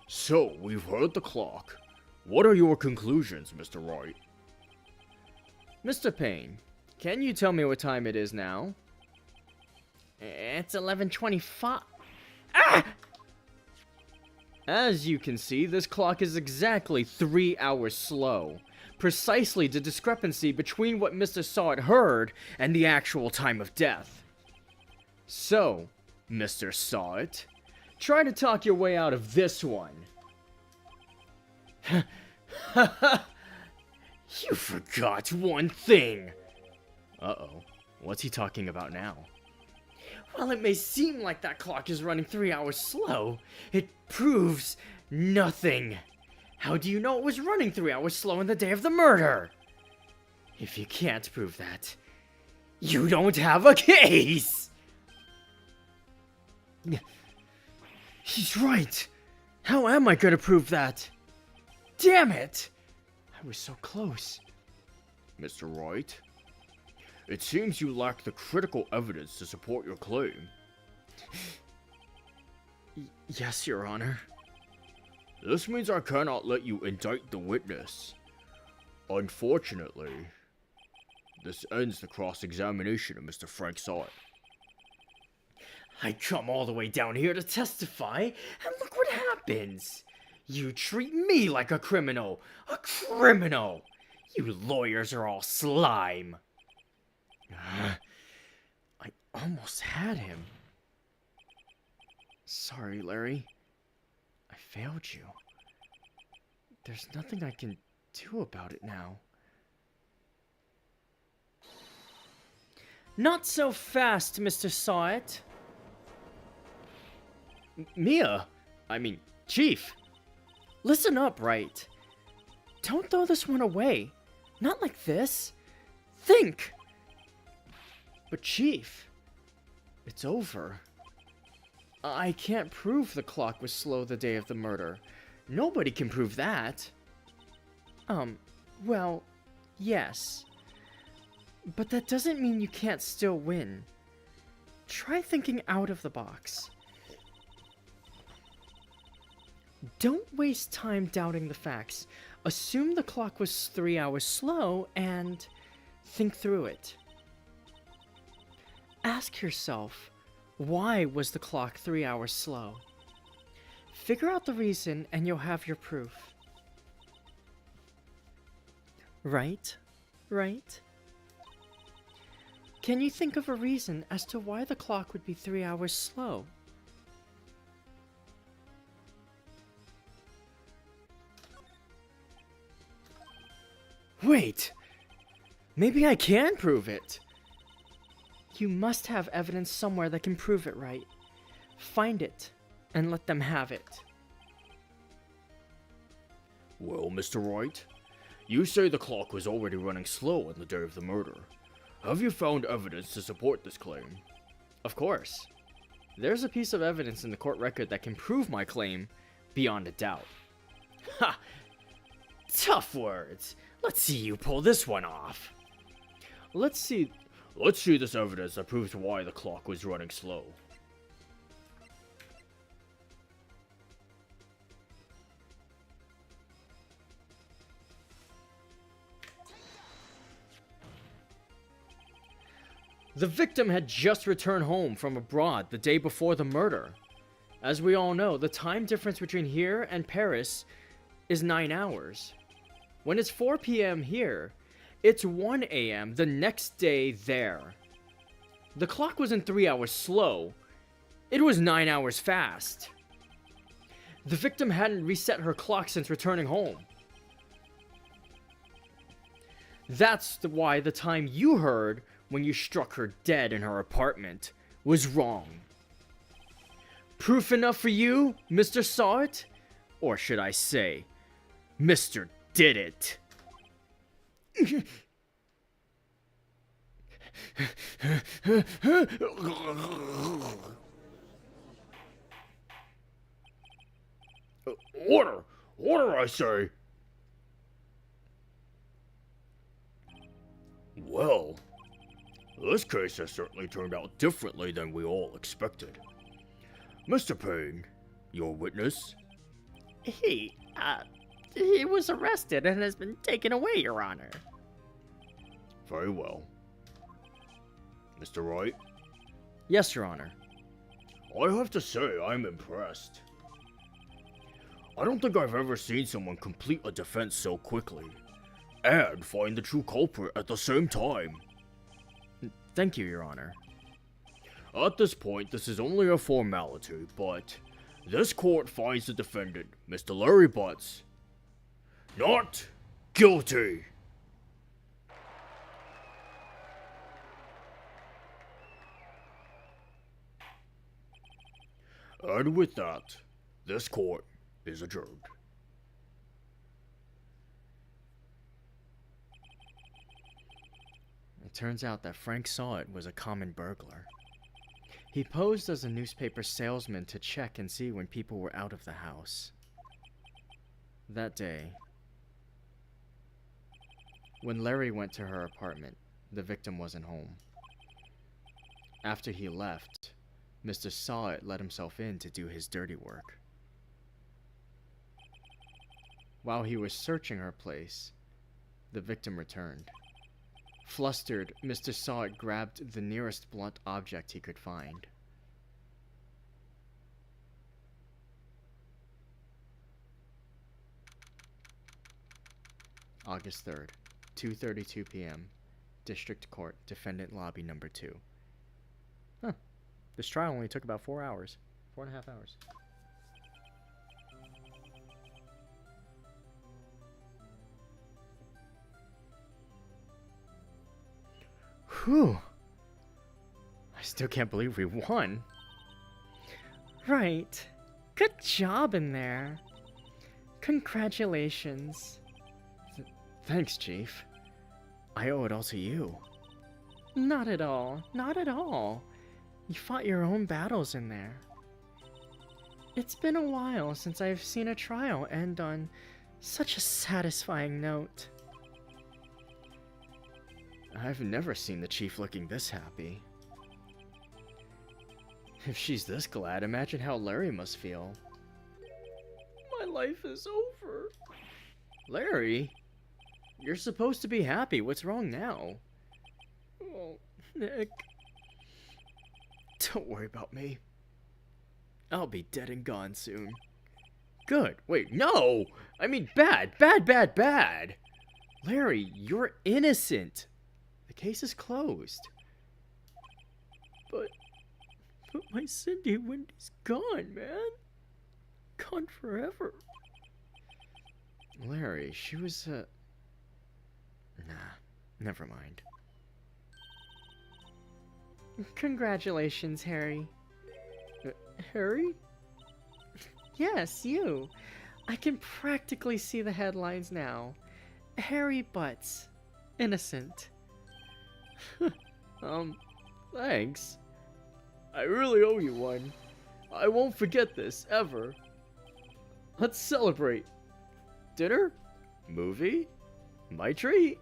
So, we've heard the clock. What are your conclusions, Mr. Wright? Mr. Payne, can you tell me what time it is now? It's 11:25. As you can see, this clock is exactly 3 hours slow. Precisely the discrepancy between what Mr. Saw It heard and the actual time of death. So, Mr. Saw It, try to talk your way out of this one. You forgot one thing. Uh-oh. What's he talking about now? While it may seem like that clock is running 3 hours slow, it proves nothing. How do you know it was running 3 hours slow on the day of the murder? If you can't prove that, you don't have a case! He's right. How am I going to prove that? Damn it! I was so close. Mr. Wright, it seems you lack the critical evidence to support your claim. Yes, Your Honor. This means I cannot let you indict the witness. Unfortunately, this ends the cross-examination of Mr. Frank Saw It. I come all the way down here to testify, and look what happens. You treat me like a criminal. A criminal! You lawyers are all slime. I almost had him. Sorry, Larry. I failed you. There's nothing I can do about it now. Not so fast, Mr. Sawit. Mia! I mean, Chief! Listen up, right? Don't throw this one away. Not like this. Think! But Chief, it's over. I can't prove the clock was slow the day of the murder. Nobody can prove that. Well, yes. But that doesn't mean you can't still win. Try thinking out of the box. Don't waste time doubting the facts. Assume the clock was 3 hours slow and think through it. Ask yourself, why was the clock 3 hours slow? Figure out the reason and you'll have your proof. Right? Right? Can you think of a reason as to why the clock would be 3 hours slow? Wait! Maybe I can prove it! You must have evidence somewhere that can prove it, right? Find it, and let them have it. Well, Mr. Wright, you say the clock was already running slow on the day of the murder. Have you found evidence to support this claim? Of course. There's a piece of evidence in the court record that can prove my claim beyond a doubt. Ha! Tough words. Let's see you pull this one off. Let's see this evidence that proves why the clock was running slow. The victim had just returned home from abroad the day before the murder. As we all know, the time difference between here and Paris is 9 hours. When it's 4 p.m. here, it's 1 a.m. the next day there. The clock wasn't 3 hours slow, it was 9 hours fast. The victim hadn't reset her clock since returning home. That's why the time you heard when you struck her dead in her apartment was wrong. Proof enough for you, Mr. Sawit? Or should I say, Mr. Did It? Order! Order, I say! Well, this case has certainly turned out differently than we all expected. Mr. Payne, your witness? He was arrested and has been taken away, Your Honor. Very well. Mr. Wright? Yes, Your Honor. I have to say, I'm impressed. I don't think I've ever seen someone complete a defense so quickly, and find the true culprit at the same time. Thank you, Your Honor. At this point, this is only a formality, but this court finds the defendant, Mr. Larry Butts, not guilty. And with that, this court is adjourned. It turns out that Frank Sawit was a common burglar. He posed as a newspaper salesman to check and see when people were out of the house. That day, when Larry went to her apartment, the victim wasn't home. After he left, Mr. Sawit let himself in to do his dirty work. While he was searching her place, the victim returned. Flustered, Mr. Sawit grabbed the nearest blunt object he could find. August 3rd, 2:32 p.m. District Court, Defendant Lobby Number 2. Huh. This trial only took about 4 hours. 4.5 hours. Whew. I still can't believe we won. Right. Good job in there. Congratulations. Thanks, Chief. I owe it all to you. Not at all. Not at all. You fought your own battles in there. It's been a while since I've seen a trial end on such a satisfying note. I've never seen the Chief looking this happy. If she's this glad, imagine how Larry must feel. My life is over. Larry? You're supposed to be happy. What's wrong now? Oh, Nick. Don't worry about me. I'll be dead and gone soon. Good. Wait, no! I mean bad, bad, bad, bad! Larry, you're innocent. The case is closed. But my Cindy Wendy's gone, man. Gone forever. Larry, she was, Nah, never mind. Congratulations, Harry. Harry? Yes, you. I can practically see the headlines now. Harry Butts. Innocent. Thanks. I really owe you one. I won't forget this, ever. Let's celebrate. Dinner? Movie? My treat?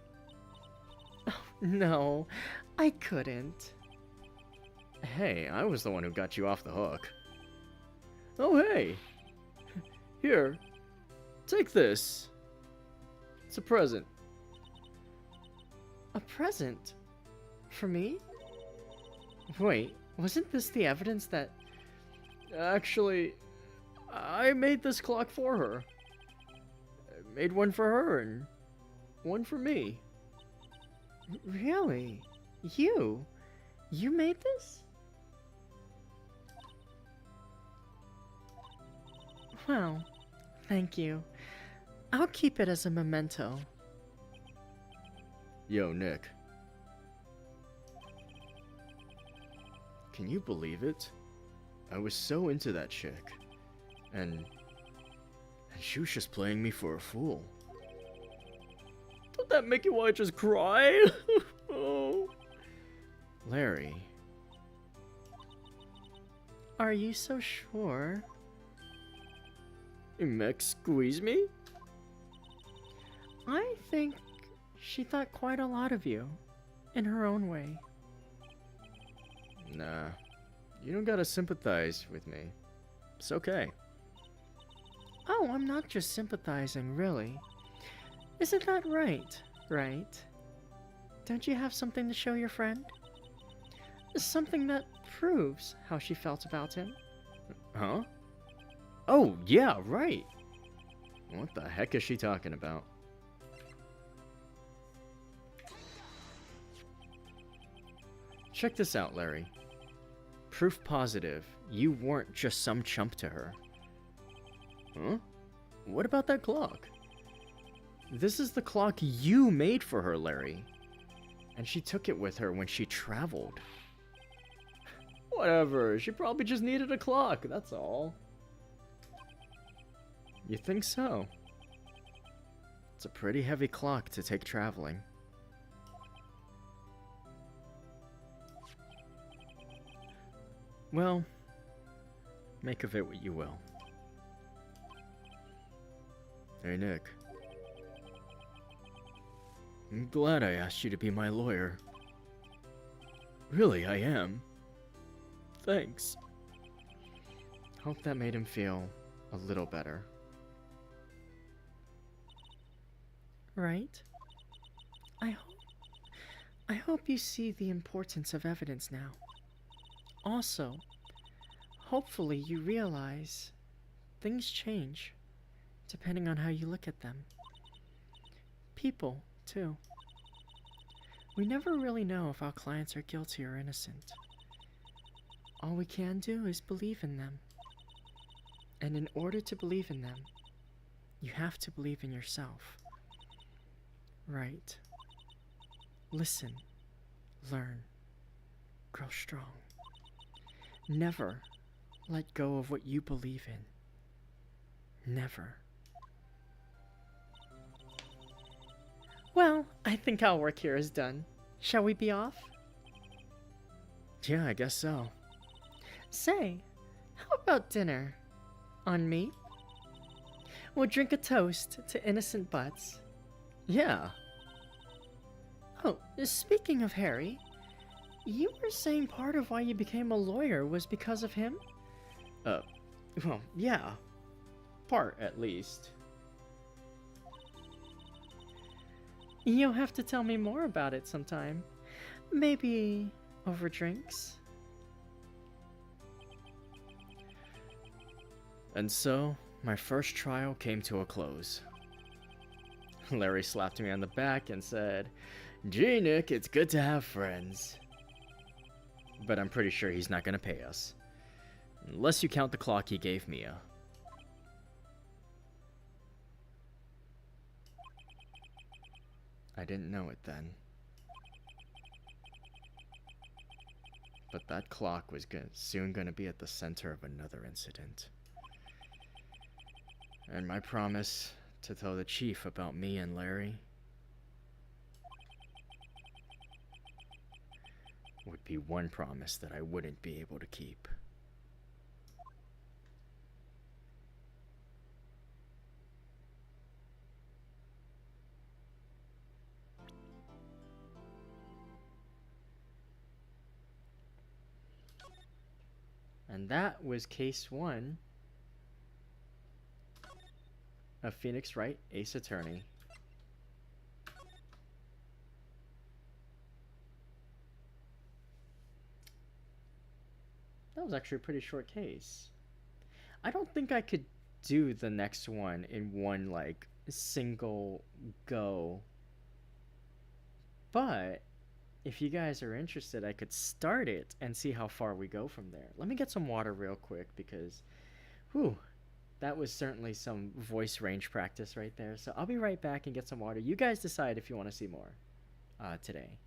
No, I couldn't. Hey, I was the one who got you off the hook. Oh, hey. Here. Take this. It's a present. A present? For me? Wait, wasn't this the evidence that... Actually, I made this clock for her. I made one for her and one for me. Really? You? You made this? Well, thank you. I'll keep it as a memento. Yo, Nick. Can you believe it? I was so into that chick. And she was just playing me for a fool. Don't that make you want to just cry? Oh. Larry. Are you so sure? Mech squeeze me? I think she thought quite a lot of you. In her own way. Nah. You don't gotta sympathize with me. It's okay. Oh, I'm not just sympathizing, really. Isn't that right? Right? Don't you have something to show your friend? Something that proves how she felt about him? Huh? Oh, yeah, right. What the heck is she talking about? Check this out, Larry. Proof positive, you weren't just some chump to her. Huh? What about that clock? This is the clock you made for her, Larry. And she took it with her when she traveled. Whatever, she probably just needed a clock, that's all. You think so? It's a pretty heavy clock to take traveling. Well, make of it what you will. Hey, Nick. I'm glad I asked you to be my lawyer. Really, I am. Thanks. Hope that made him feel a little better. Right? I hope you see the importance of evidence now. Also, hopefully you realize things change depending on how you look at them. people, too. We never really know if our clients are guilty or innocent. All we can do is believe in them. And in order to believe in them, you have to believe in yourself. Right. Listen, learn, grow strong. Never let go of what you believe in. Never. Well, I think our work here is done. Shall we be off? Yeah, I guess so. Say, how about dinner? On me? We'll drink a toast to innocent butts. Yeah. Oh, speaking of Harry, you were saying part of why you became a lawyer was because of him? Well, yeah. Part, at least. You'll have to tell me more about it sometime. Maybe over drinks? And so, my first trial came to a close. Larry slapped me on the back and said, "Gee, Nick, it's good to have friends." But I'm pretty sure he's not gonna pay us. Unless you count the clock he gave Mia. I didn't know it then. But that clock was soon gonna be at the center of another incident. And my promise to tell the chief about me and Larry would be one promise that I wouldn't be able to keep. And that was case 1 of Phoenix Wright, Ace Attorney. That was actually a pretty short case. I don't think I could do the next one in one, like, single go. But if you guys are interested, I could start it and see how far we go from there. Let me get some water real quick because, whew, that was certainly some voice range practice right there. So I'll be right back and get some water. You guys decide if you want to see more today.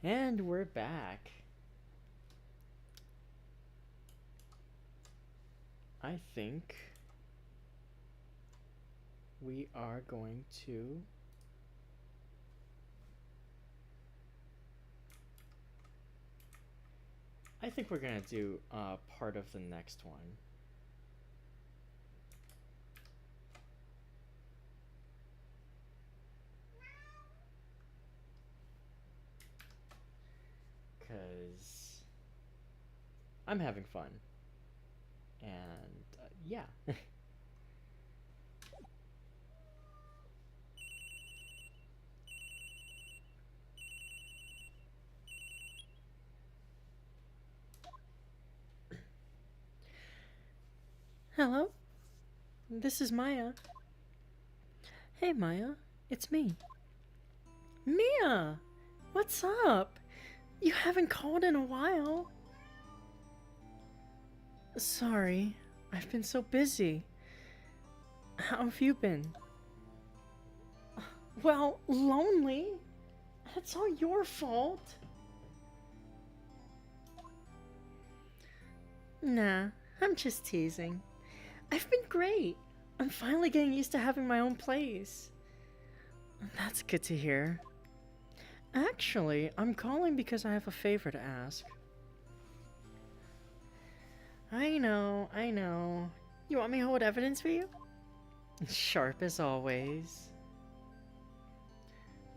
And we're back. I think we are going to we're gonna do part of the next one. Because I'm having fun. And yeah. Hello? This is Maya. Hey, Maya. It's me. Mia! What's up? You haven't called in a while. Sorry, I've been so busy. How have you been? Well, lonely. That's all your fault. Nah, I'm just teasing. I've been great. I'm finally getting used to having my own place. That's good to hear. Actually, I'm calling because I have a favor to ask. I know. You want me to hold evidence for you? Sharp as always.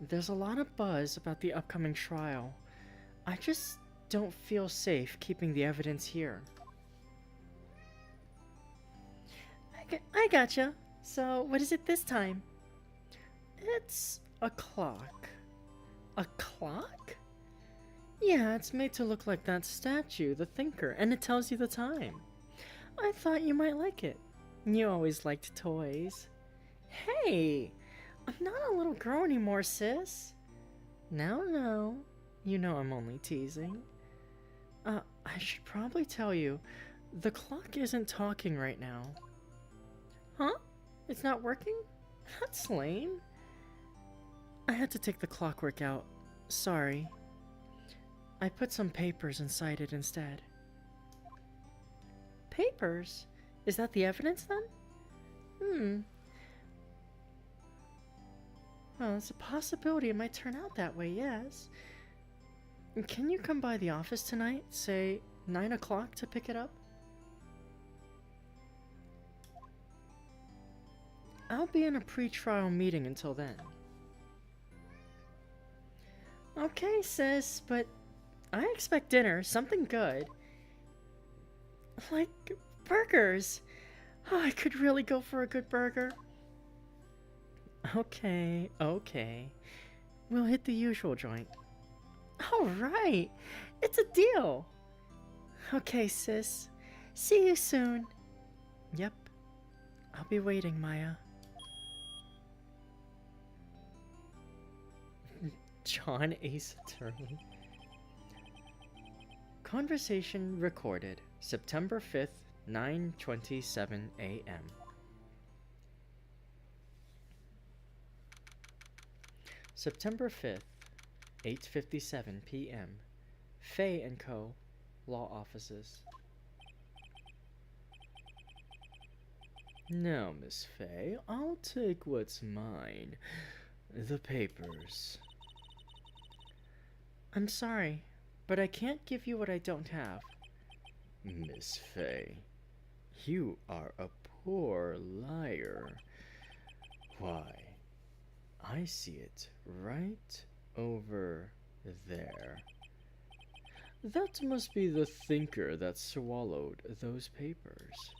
There's a lot of buzz about the upcoming trial. I just don't feel safe keeping the evidence here. I gotcha. So, what is it this time? It's a clock. A clock? Yeah, it's made to look like that statue, the Thinker, and it tells you the time. I thought you might like it. You always liked toys. Hey! I'm not a little girl anymore, sis. No. You know I'm only teasing. I should probably tell you, the clock isn't talking right now. Huh? It's not working? That's lame. I had to take the clockwork out. Sorry. I put some papers inside it instead. Papers? Is that the evidence then? Well, it's a possibility it might turn out that way, yes. Can you come by the office tonight, say 9 o'clock, to pick it up? I'll be in a pre-trial meeting until then. Okay, sis, but I expect dinner, something good. Like burgers. Oh, I could really go for a good burger. Okay. We'll hit the usual joint. All right. It's a deal. Okay, sis. See you soon. Yep. I'll be waiting, Maya. John Ace Attorney. Conversation recorded September 5th, 9:27 a.m. September 5th, 8:57 p.m. Fay & Co. Law Offices. Now, Miss Fay, I'll take what's mine. The papers. I'm sorry, but I can't give you what I don't have. Miss Fay, you are a poor liar. Why, I see it right over there. That must be the Thinker that swallowed those papers.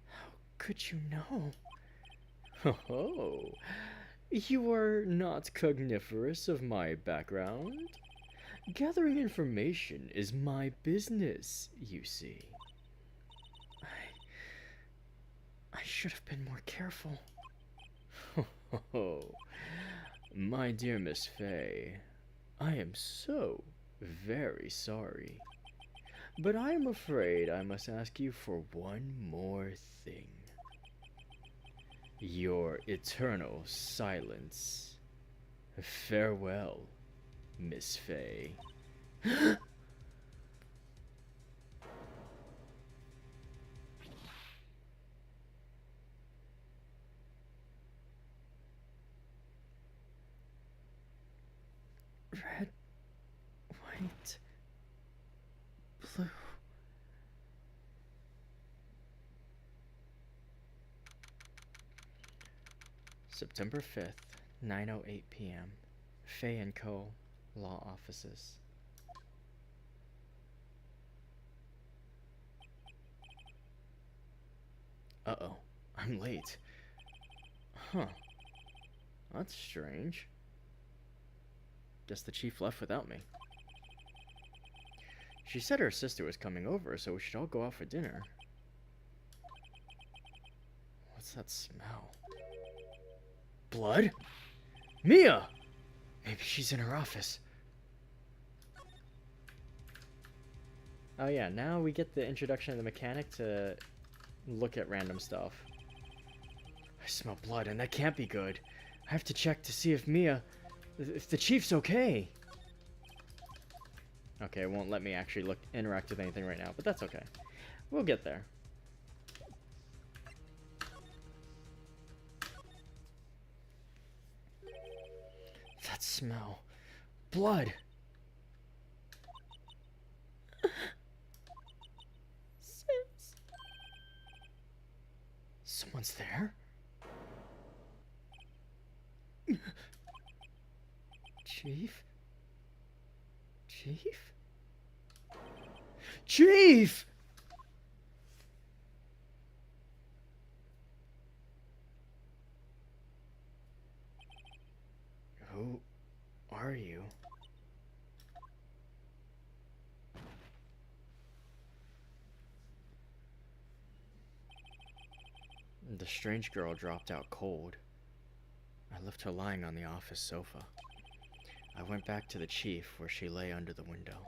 How could you know? Oh, you are not cogniferous of my background? Gathering information is my business, you see. I should have been more careful. Oh, my dear Miss Fay, I am so very sorry. But I am afraid I must ask you for one more thing. Your eternal silence. Farewell. Miss Faye. Red, white, blue. September 5th, 9:08 p.m. Faye & Co. Law Offices. Uh-oh, I'm late. Huh. That's strange. Guess the chief left without me. She said her sister was coming over, so we should all go out for dinner. What's that smell? Blood? Mia! Maybe she's in her office. Oh yeah, now we get the introduction of the mechanic to look at random stuff. I smell blood, and that can't be good. I have to check to see if the chief's okay. Okay, it won't let me actually interact with anything right now, but that's okay. We'll get there. That smell. Blood. Sis. Someone's there? Chief? Chief? Chief! Who are you? The strange girl dropped out cold. I left her lying on the office sofa. I went back to the chief where she lay under the window.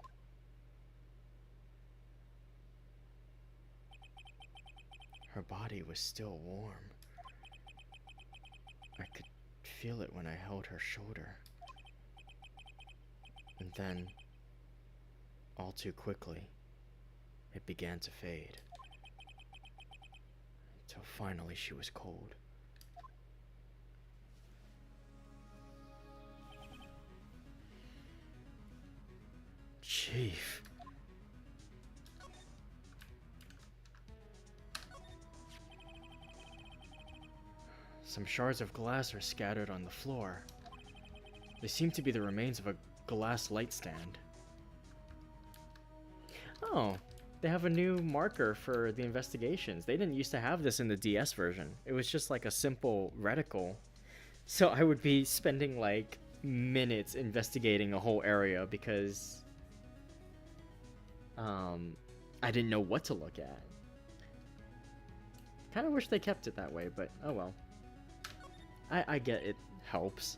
Her body was still warm. I could feel it when I held her shoulder. And then, all too quickly, it began to fade. Until finally she was cold. Chief. Some shards of glass are scattered on the floor. They seem to be the remains of a glass light stand. Oh, they have a new marker for the investigations. They didn't used to have this in the DS version. It was just like a simple reticle. So I would be spending like minutes investigating a whole area because I didn't know what to look at. Kind of wish they kept it that way, but oh well. I get it helps.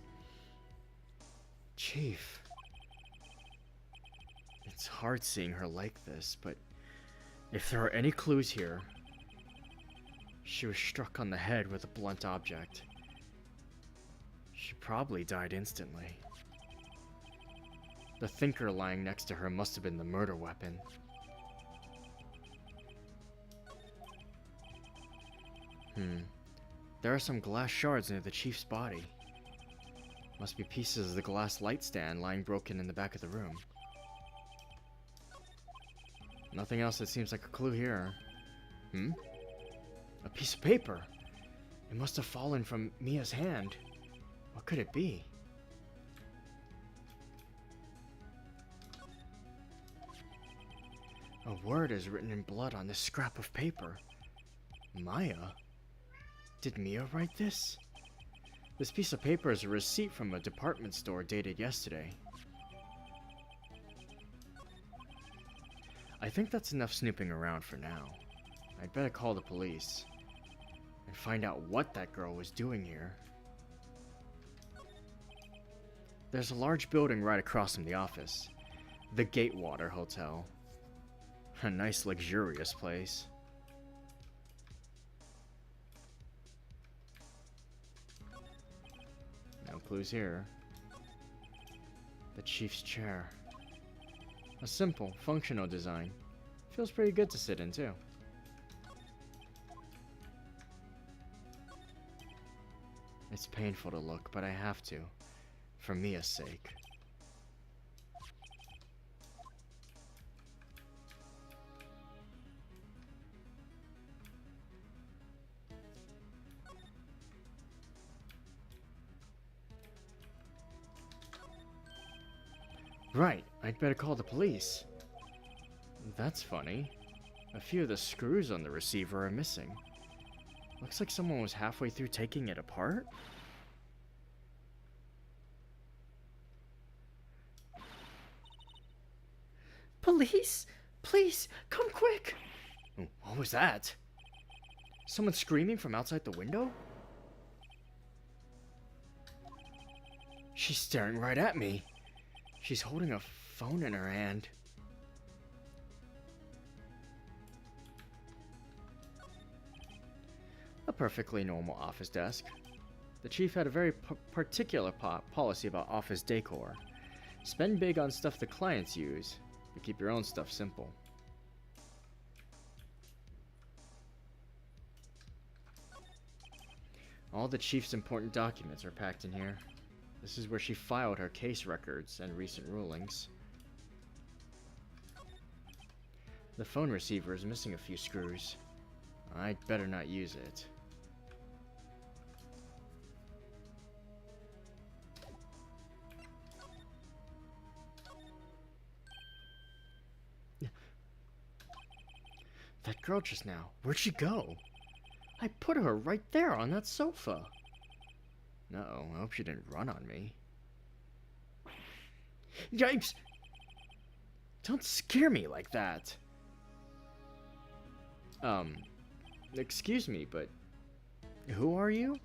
Chief. It's hard seeing her like this, but if there are any clues here, she was struck on the head with a blunt object. She probably died instantly. The thinker lying next to her must have been the murder weapon. There are some glass shards near the chief's body. Must be pieces of the glass light stand lying broken in the back of the room. Nothing else that seems like a clue here. A piece of paper. It must have fallen from Mia's hand. What could it be? A word is written in blood on this scrap of paper. Maya? Did Mia write this? This piece of paper is a receipt from a department store dated yesterday. I think that's enough snooping around for now. I'd better call the police and find out what that girl was doing here. There's a large building right across from the office. The Gatewater Hotel. A nice, luxurious place. No clues here. The chief's chair. A simple, functional design. Feels pretty good to sit in, too. It's painful to look, but I have to. For Mia's sake. Right, I'd better call the police. That's funny. A few of the screws on the receiver are missing. Looks like someone was halfway through taking it apart. Police! Please, come quick! What was that? Someone screaming from outside the window? She's staring right at me. She's holding a phone in her hand. A perfectly normal office desk. The chief had a very particular policy about office decor. Spend big on stuff the clients use, but keep your own stuff simple. All the chief's important documents are packed in here. This is where she filed her case records and recent rulings. The phone receiver is missing a few screws. I'd better not use it. That girl just now, where'd she go? I put her right there on that sofa. Uh-oh, I hope she didn't run on me. Yikes! Don't scare me like that. Excuse me, but who are you?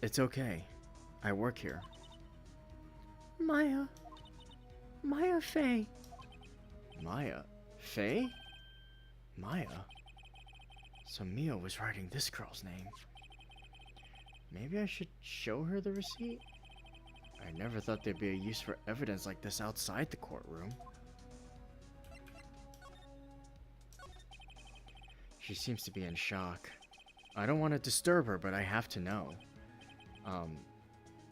It's okay. I work here. Maya. Maya Fey. Maya? Faye? Maya? So Mia was writing this girl's name. Maybe I should show her the receipt? I never thought there'd be a use for evidence like this outside the courtroom. She seems to be in shock. I don't want to disturb her, but I have to know.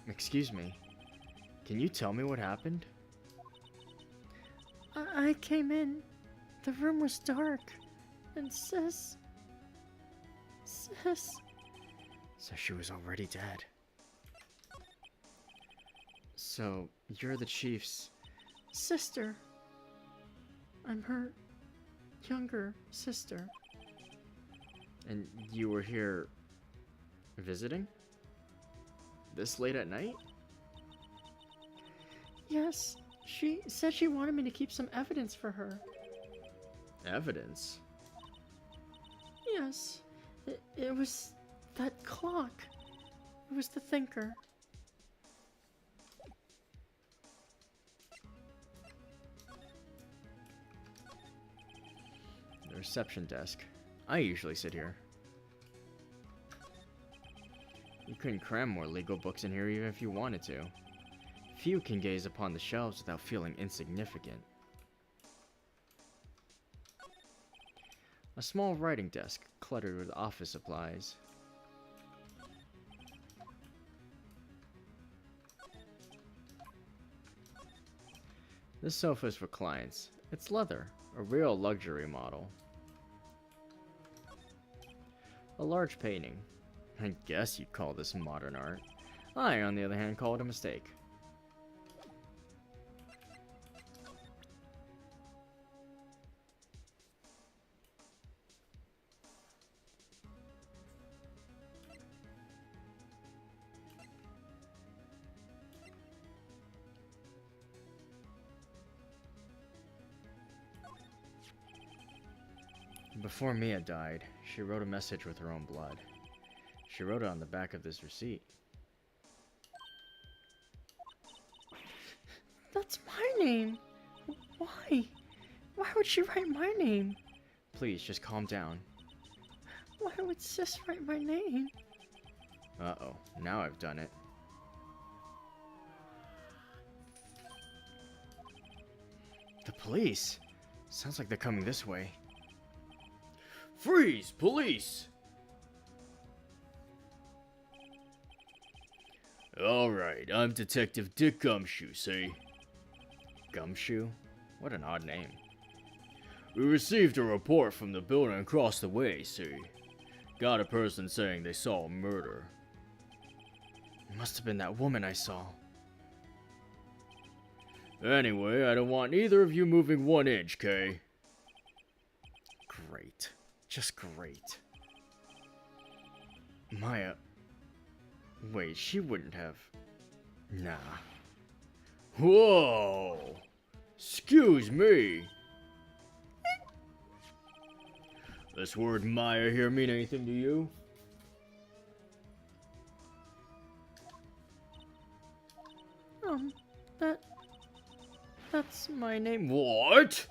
Excuse me. Can you tell me what happened? I came in. The room was dark. And Sis... So she was already dead. So, you're the chief's... sister. I'm her younger sister. And you were here... visiting? This late at night? Yes. She said she wanted me to keep some evidence for her. Evidence? Yes. It was that clock. It was the thinker. The reception desk. I usually sit here. You couldn't cram more legal books in here even if you wanted to. Few can gaze upon the shelves without feeling insignificant. A small writing desk cluttered with office supplies. This sofa is for clients. It's leather, a real luxury model. A large painting. I guess you'd call this modern art. I, on the other hand, call it a mistake. Before Mia died, she wrote a message with her own blood. She wrote it on the back of this receipt. That's my name. Why? Why would she write my name? Please, just calm down. Why would Sis write my name? Uh-oh, now I've done it. Police? Sounds like they're coming this way. Freeze! Police! Alright, I'm Detective Dick Gumshoe, see? Gumshoe? What an odd name. We received a report from the building across the way, see? Got a person saying they saw a murder. It must have been that woman I saw. Anyway, I don't want neither of you moving 1 inch, Kay? Great. Just great. Maya... Wait, she wouldn't have... Nah. Whoa! Excuse me! This word Maya here mean anything to you? That's my name. What?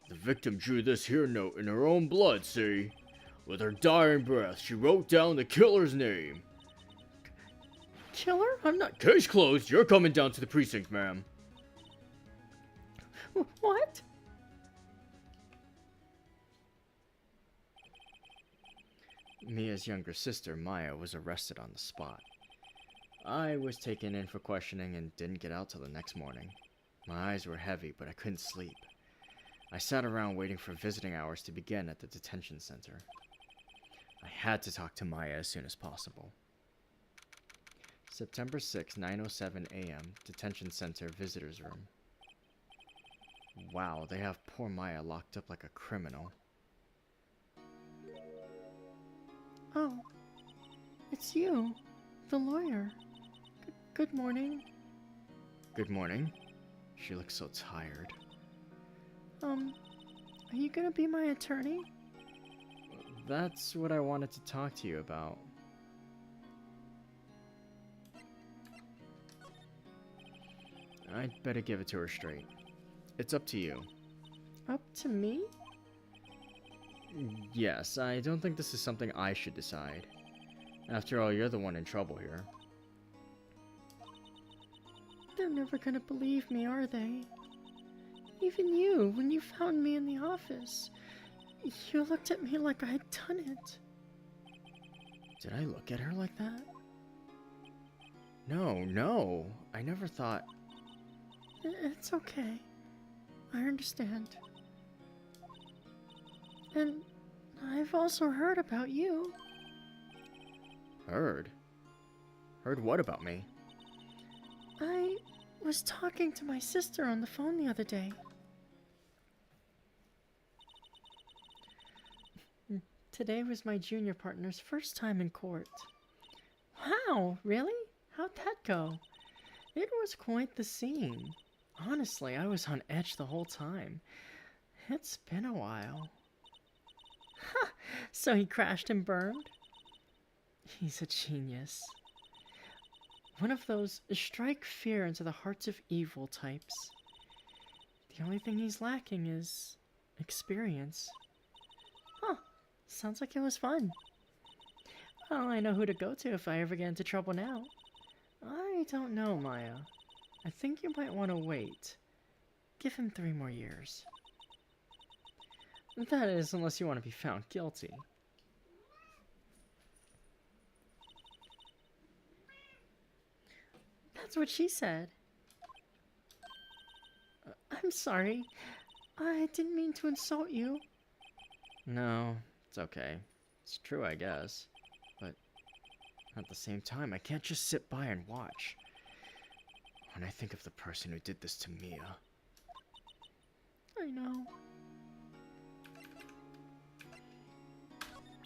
The victim drew this here note in her own blood, see? With her dying breath, she wrote down the killer's name. Killer? I'm not... Case closed. You're coming down to the precinct, ma'am. What? Mia's younger sister, Maya, was arrested on the spot. I was taken in for questioning and didn't get out till the next morning. My eyes were heavy, but I couldn't sleep. I sat around waiting for visiting hours to begin at the detention center. I had to talk to Maya as soon as possible. September 6, 9:07 a.m., detention center visitors room. Wow, they have poor Maya locked up like a criminal. Oh, it's you, the lawyer. Good morning. Good morning. She looks so tired. Are you gonna be my attorney? That's what I wanted to talk to you about. I'd better give it to her straight. It's up to you. Up to me? Yes, I don't think this is something I should decide. After all, you're the one in trouble here. They're never gonna believe me, are they? Even you, when you found me in the office, you looked at me like I'd done it. Did I look at her like that? No, I never thought... It's okay. I understand. And I've also heard about you. Heard? Heard what about me? I was talking to my sister on the phone the other day. Today was my junior partner's first time in court. Wow, really? How'd that go? It was quite the scene. Honestly, I was on edge the whole time. It's been a while. Ha! So he crashed and burned? He's a genius. One of those strike fear into the hearts of evil types. The only thing he's lacking is experience. Huh. Sounds like it was fun. Well, I know who to go to if I ever get into trouble now. I don't know, Maya. I think you might want to wait. Give him 3 more years. That is, unless you want to be found guilty. That's what she said. I'm sorry. I didn't mean to insult you. No, it's okay. It's true, I guess. But at the same time, I can't just sit by and watch. When I think of the person who did this to Mia. I know.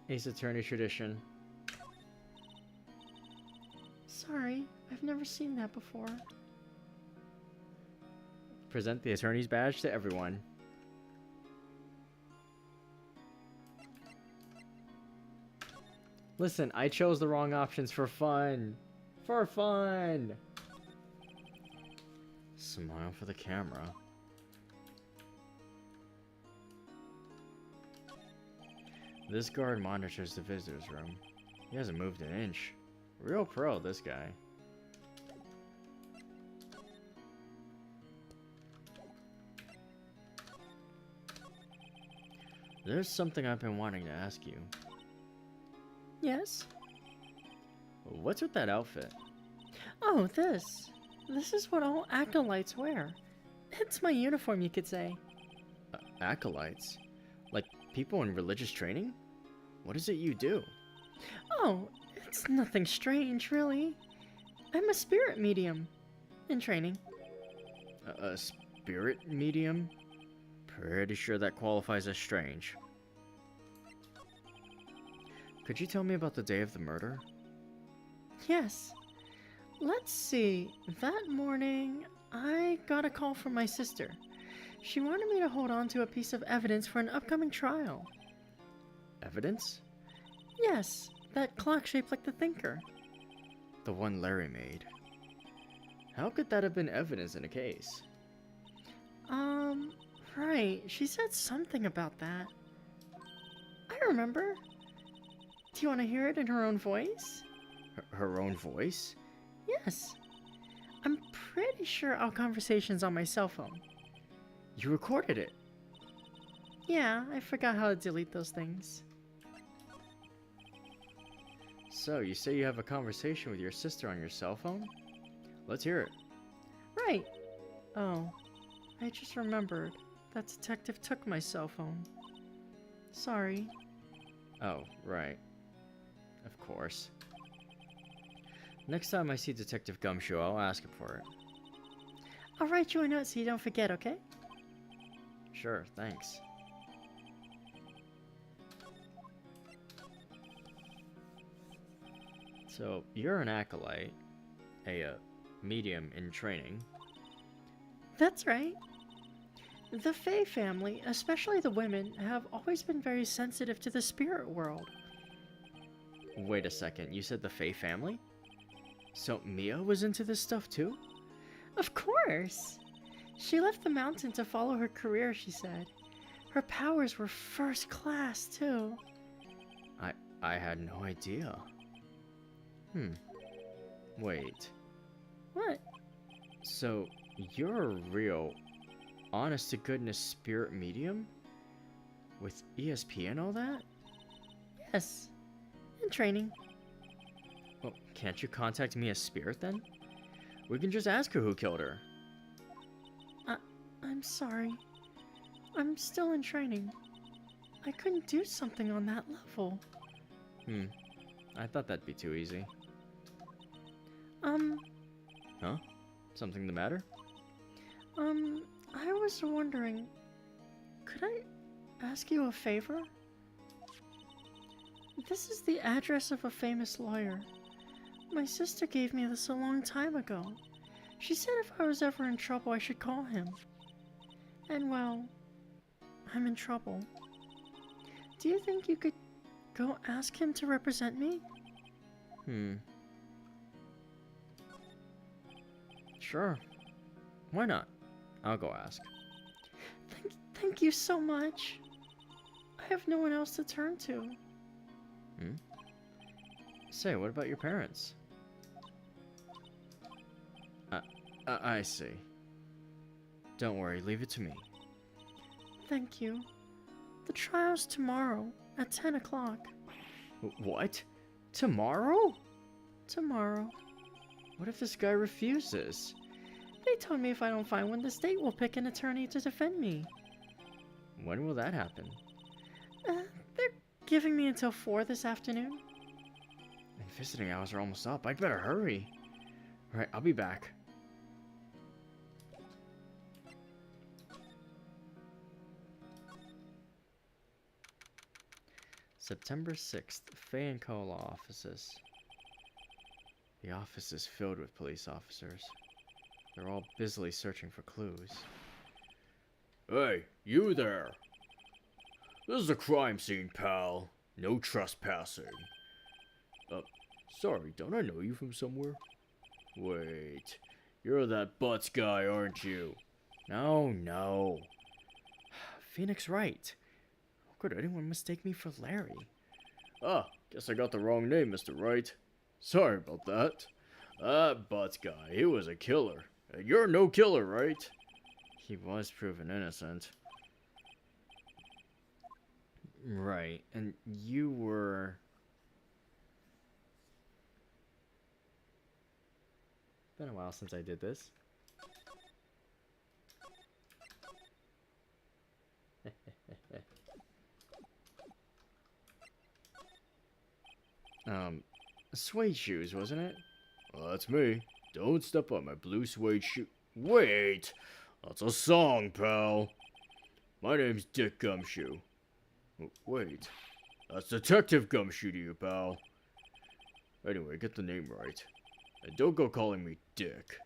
Ace Attorney Tradition. Sorry, I've never seen that before. Present the attorney's badge to everyone. Listen, I chose the wrong options for fun. For fun! Smile for the camera. This guard monitors the visitors room. He hasn't moved an inch. Real pro, this guy. There's something I've been wanting to ask you. Yes? What's with that outfit? Oh, this. This is what all acolytes wear. It's my uniform, you could say. Acolytes? Like people in religious training? What is it you do? Oh, it's nothing strange, really. I'm a spirit medium. In training. A spirit medium? Pretty sure that qualifies as strange. Could you tell me about the day of the murder? Yes. Let's see. That morning, I got a call from my sister. She wanted me to hold on to a piece of evidence for an upcoming trial. Evidence? Yes, that clock shaped like the thinker. The one Larry made. How could that have been evidence in a case? Right. She said something about that. I remember. Do you want to hear it in her own voice? Her own voice? Yes. I'm pretty sure our conversation's on my cell phone. You recorded it. Yeah, I forgot how to delete those things. So, you say you have a conversation with your sister on your cell phone? Let's hear it. Right. Oh, I just remembered. That detective took my cell phone. Sorry. Oh, right. Of course. Next time I see Detective Gumshoe, I'll ask him for it. I'll write you a note so you don't forget, okay? Sure, thanks. So, you're an acolyte, a medium in training. That's right. The Fae family, especially the women, have always been very sensitive to the spirit world. Wait a second, you said the Fae family? So Mia was into this stuff too? Of course! She left the mountain to follow her career, she said. Her powers were first class, too. I had no idea. Wait. What? So, you're a real, honest-to-goodness spirit medium? With ESP and all that? Yes. In training. Well, can't you contact me as spirit then? We can just ask her who killed her. I'm sorry. I'm still in training. I couldn't do something on that level. I thought that'd be too easy. Huh? Something the matter? I was wondering, could I ask you a favor? This is the address of a famous lawyer. My sister gave me this a long time ago. She said if I was ever in trouble, I should call him. And well, I'm in trouble. Do you think you could go ask him to represent me? Sure. Why not? I'll go ask. Thank you so much. I have no one else to turn to. Say, what about your parents? I see. Don't worry, leave it to me. Thank you. The trial's tomorrow at 10 o'clock. What? Tomorrow? Tomorrow. What if this guy refuses? They told me if I don't find one, the state will pick an attorney to defend me. When will that happen? They're giving me until 4 this afternoon. And visiting hours are almost up. I'd better hurry. Alright, I'll be back. September 6th, Faye & Co. Law Offices. The office is filled with police officers. They're all busily searching for clues. Hey, you there. This is a crime scene, pal. No trespassing. Sorry, don't I know you from somewhere? Wait, you're that Butts guy, aren't you? No. Phoenix right. How could anyone mistake me for Larry? Ah, guess I got the wrong name, Mr. Wright. Sorry about that. That Butts guy, he was a killer. And you're no killer, right? He was proven innocent. Right, and you were... Been a while since I did this. Suede shoes, wasn't it? Well, that's me. Don't step on my blue suede shoe. Wait! That's a song, pal. My name's Dick Gumshoe. Wait. That's Detective Gumshoe to you, pal. Anyway, get the name right. And don't go calling me Dick.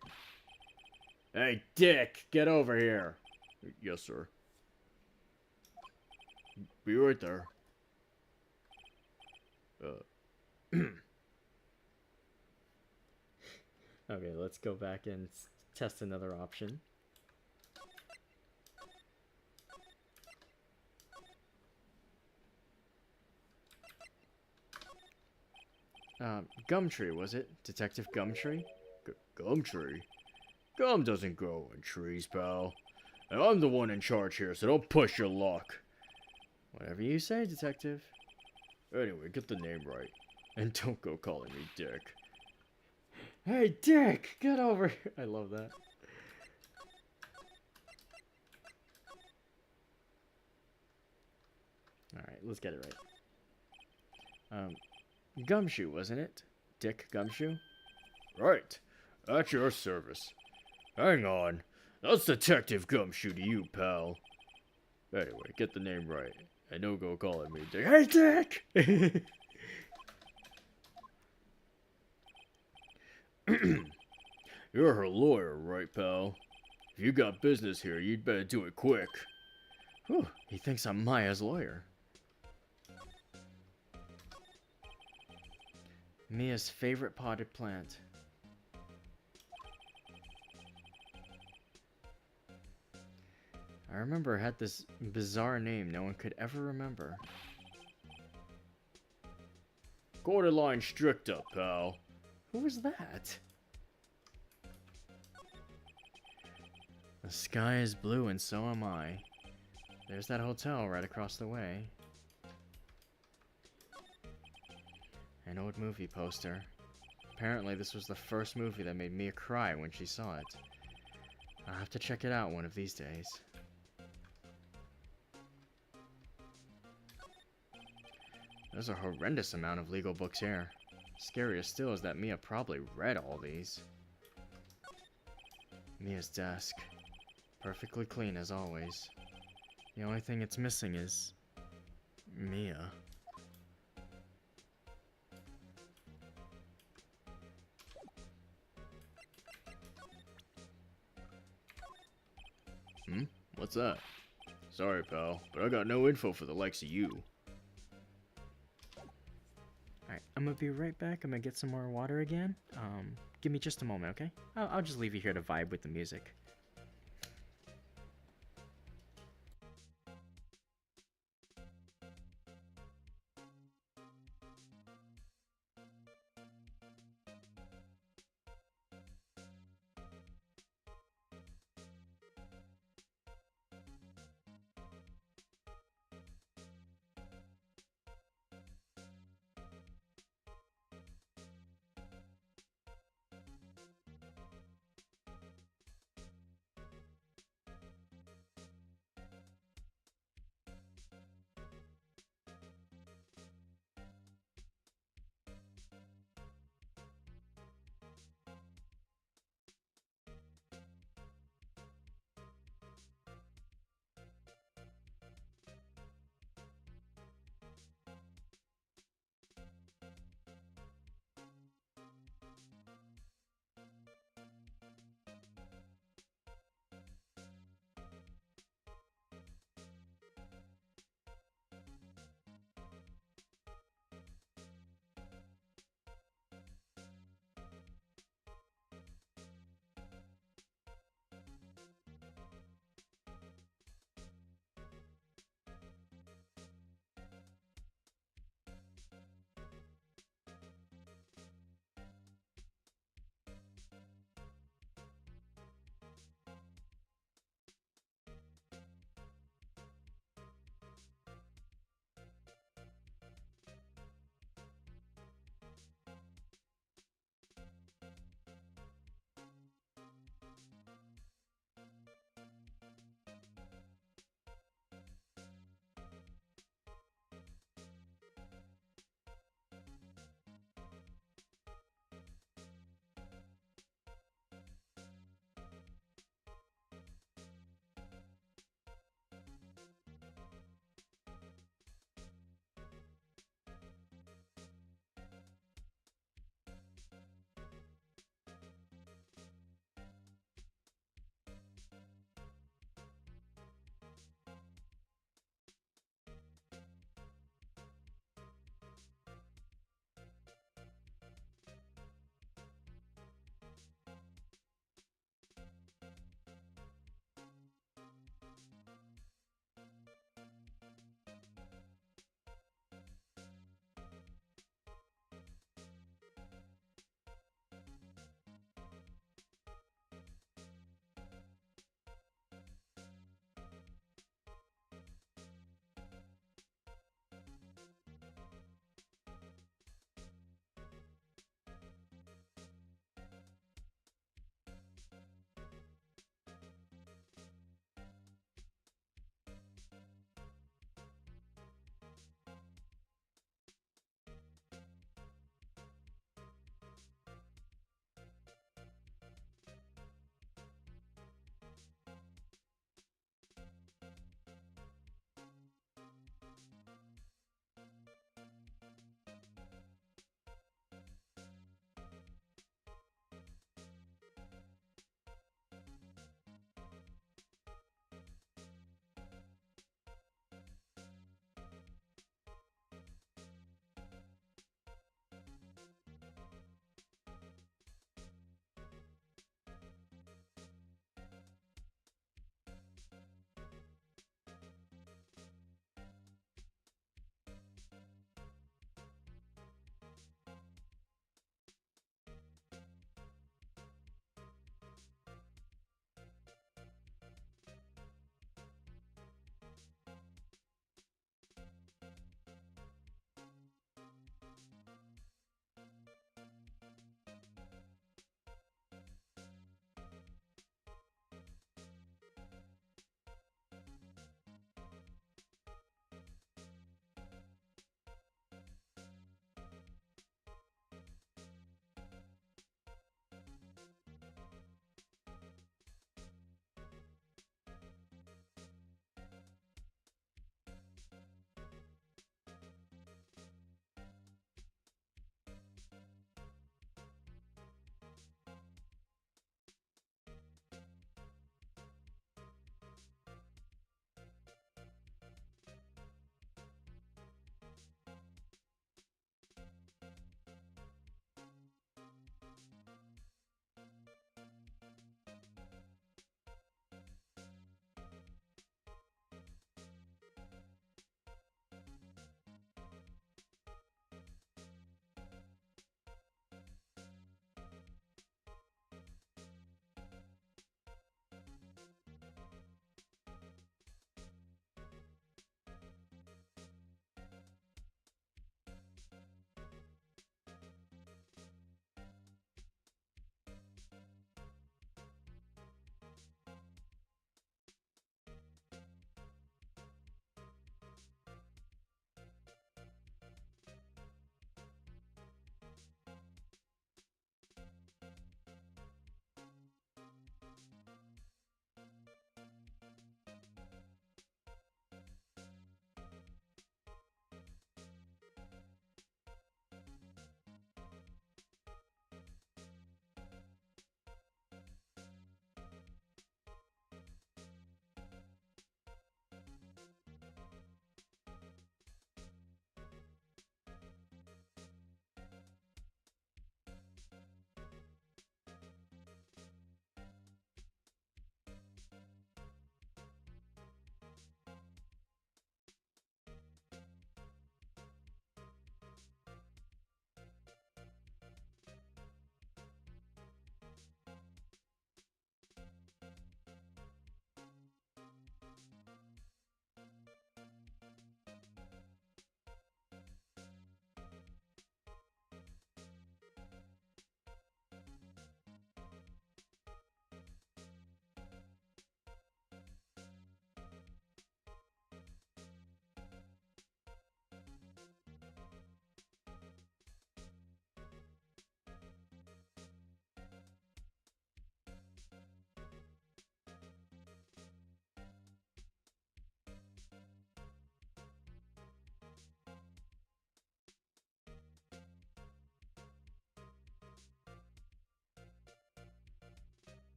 Hey, Dick, get over here. Yes, sir. Be right there. Okay, let's go back and test another option. Gumtree, was it? Detective Gumtree? Gumtree? Gum doesn't grow on trees, pal. And I'm the one in charge here, so don't push your luck. Whatever you say, Detective. Anyway, get the name right. And don't go calling me Dick. Hey, Dick, get over here. I love that. Alright, let's get it right. Gumshoe, wasn't it? Dick Gumshoe? Right. At your service. Hang on. That's Detective Gumshoe to you, pal. Anyway, get the name right. And don't go calling me Dick. Hey, Dick! You're her lawyer, right, pal? If you got business here, you'd better do it quick. Whew, he thinks I'm Maya's lawyer. Mia's favorite potted plant. I remember it had this bizarre name no one could ever remember. Quarterline Stricta, pal. Who was that? The sky is blue and so am I. There's that hotel right across the way. An old movie poster. Apparently this was the first movie that made Mia cry when she saw it. I'll have to check it out one of these days. There's a horrendous amount of legal books here. Scarier still is that Mia probably read all these. Mia's desk. Perfectly clean as always. The only thing it's missing is... Mia. What's that? Sorry, pal, but I got no info for the likes of you. Alright, I'm gonna be right back. I'm gonna get some more water again. Give me just a moment, okay? I'll just leave you here to vibe with the music.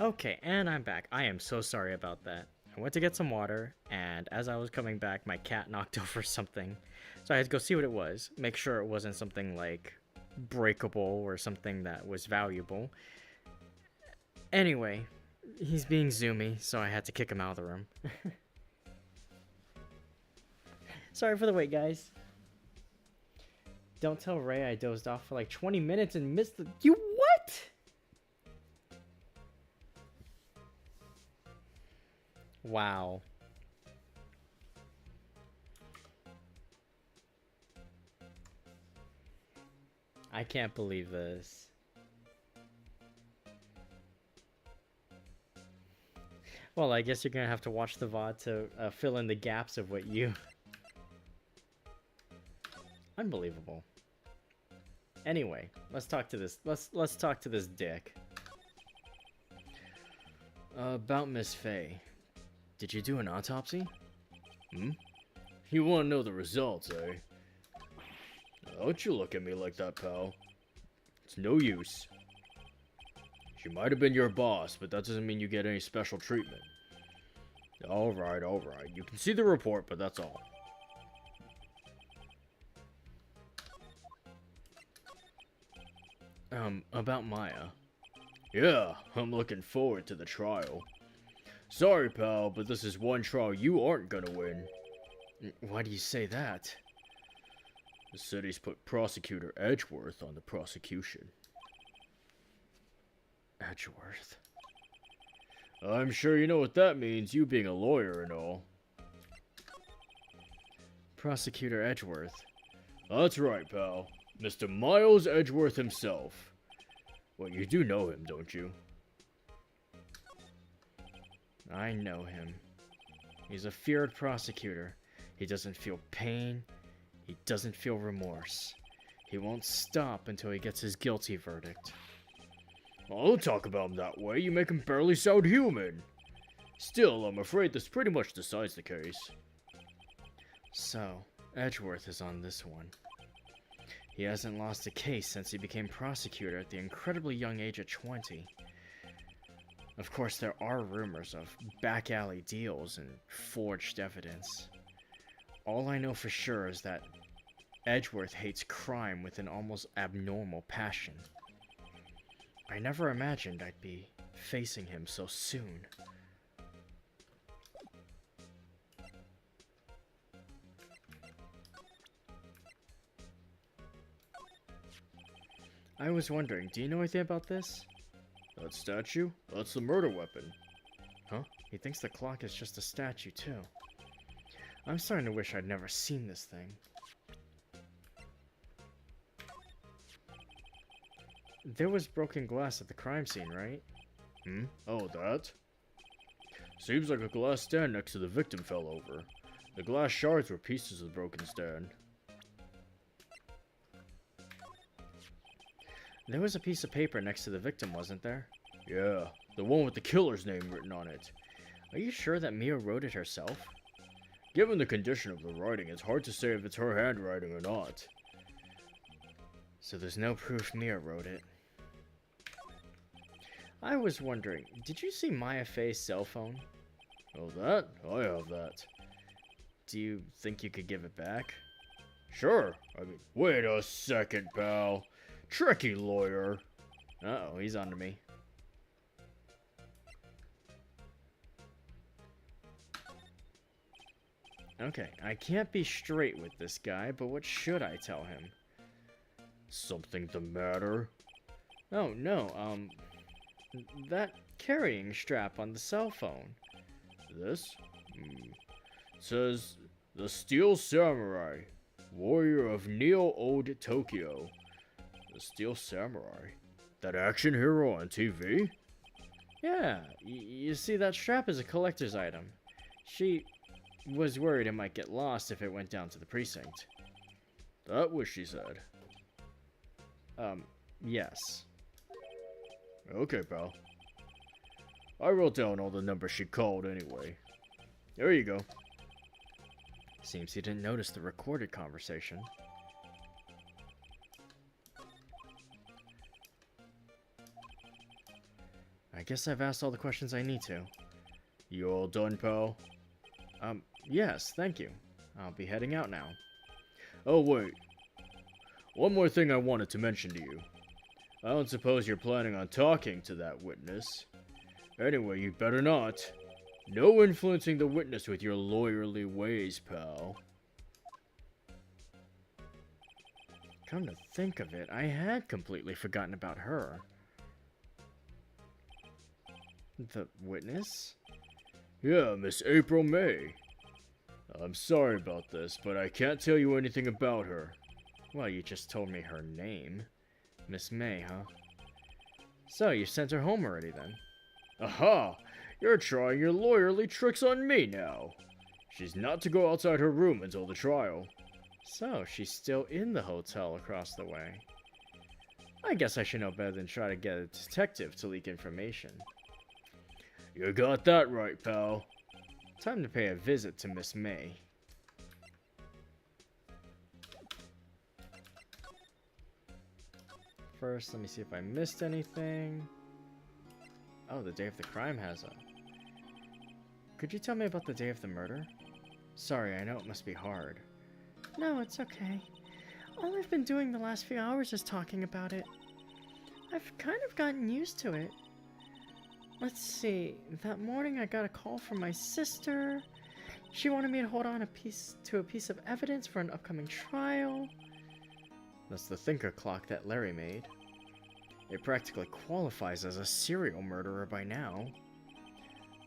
Okay, and I'm back. I am so sorry about that. I went to get some water, and as I was coming back, my cat knocked over something. So I had to go see what it was, make sure it wasn't something like breakable or something that was valuable. Anyway, he's being zoomy, so I had to kick him out of the room. Sorry for the wait, guys. Don't tell Ray I dozed off for like 20 minutes and missed the... You what? Wow. I can't believe this. Well, I guess you're gonna have to watch the VOD to fill in the gaps of what you... Unbelievable. Anyway, let's talk to this. Let's talk to this dick. About Miss Faye. Did you do an autopsy? You want to know the results, eh? Don't you look at me like that, pal. It's no use. She might have been your boss, but that doesn't mean you get any special treatment. Alright, alright. You can see the report, but that's all. About Maya. Yeah, I'm looking forward to the trial. Sorry, pal, but this is one trial you aren't gonna win. Why do you say that? The city's put Prosecutor Edgeworth on the prosecution. Edgeworth? I'm sure you know what that means, you being a lawyer and all. Prosecutor Edgeworth? That's right, pal. Mr. Miles Edgeworth himself. Well, you do know him, don't you? I know him. He's a feared prosecutor. He doesn't feel pain. He doesn't feel remorse. He won't stop until he gets his guilty verdict. Well, don't talk about him that way. You make him barely sound human. Still, I'm afraid this pretty much decides the case. So, Edgeworth is on this one. He hasn't lost a case since he became prosecutor at the incredibly young age of 20. Of course, there are rumors of back-alley deals and forged evidence. All I know for sure is that Edgeworth hates crime with an almost abnormal passion. I never imagined I'd be facing him so soon. I was wondering, do you know anything about this? That statue? That's the murder weapon. Huh? He thinks the clock is just a statue, too. I'm starting to wish I'd never seen this thing. There was broken glass at the crime scene, right? Oh, that? Seems like a glass stand next to the victim fell over. The glass shards were pieces of the broken stand. There was a piece of paper next to the victim, wasn't there? Yeah, the one with the killer's name written on it. Are you sure that Mia wrote it herself? Given the condition of the writing, it's hard to say if it's her handwriting or not. So there's no proof Mia wrote it. I was wondering, did you see Maya Faye's cell phone? Oh, that? I have that. Do you think you could give it back? Sure. I mean, wait a second, pal. Tricky lawyer. Uh-oh, he's onto me. Okay, I can't be straight with this guy, but what should I tell him? Something the matter? Oh, no, that carrying strap on the cell phone. This? It says, the Steel Samurai, warrior of Neo-Old Tokyo. The Steel Samurai? That action hero on TV? Yeah, you see, that strap is a collector's item. She was worried it might get lost if it went down to the precinct. That was she said. Yes. Okay, pal. I wrote down all the numbers she called anyway. There you go. Seems he didn't notice the recorded conversation. I I guess I've asked all the questions I need to. You all done, pal? Yes, thank you. I'll be heading out now. Oh, wait. One more thing I wanted to mention to you. I don't suppose you're planning on talking to that witness. Anyway, you better not. No influencing the witness with your lawyerly ways, pal. Come to think of it, I had completely forgotten about her. The witness? Yeah, Miss April May. I'm sorry about this, but I can't tell you anything about her. Well, you just told me her name. Miss May, huh? So, you sent her home already then? Aha! You're trying your lawyerly tricks on me now. She's not to go outside her room until the trial. So, she's still in the hotel across the way. I guess I should know better than try to get a detective to leak information. You got that right, pal. Time to pay a visit to Miss May. First, let me see if I missed anything. Oh, the day of the crime has a... Could you tell me about the day of the murder? Sorry, I know it must be hard. No, it's okay. All I've been doing the last few hours is talking about it. I've kind of gotten used to it. Let's see, that morning I got a call from my sister. She wanted me to hold on to a piece of evidence for an upcoming trial. That's the thinker clock that Larry made. It practically qualifies as a serial murderer by now.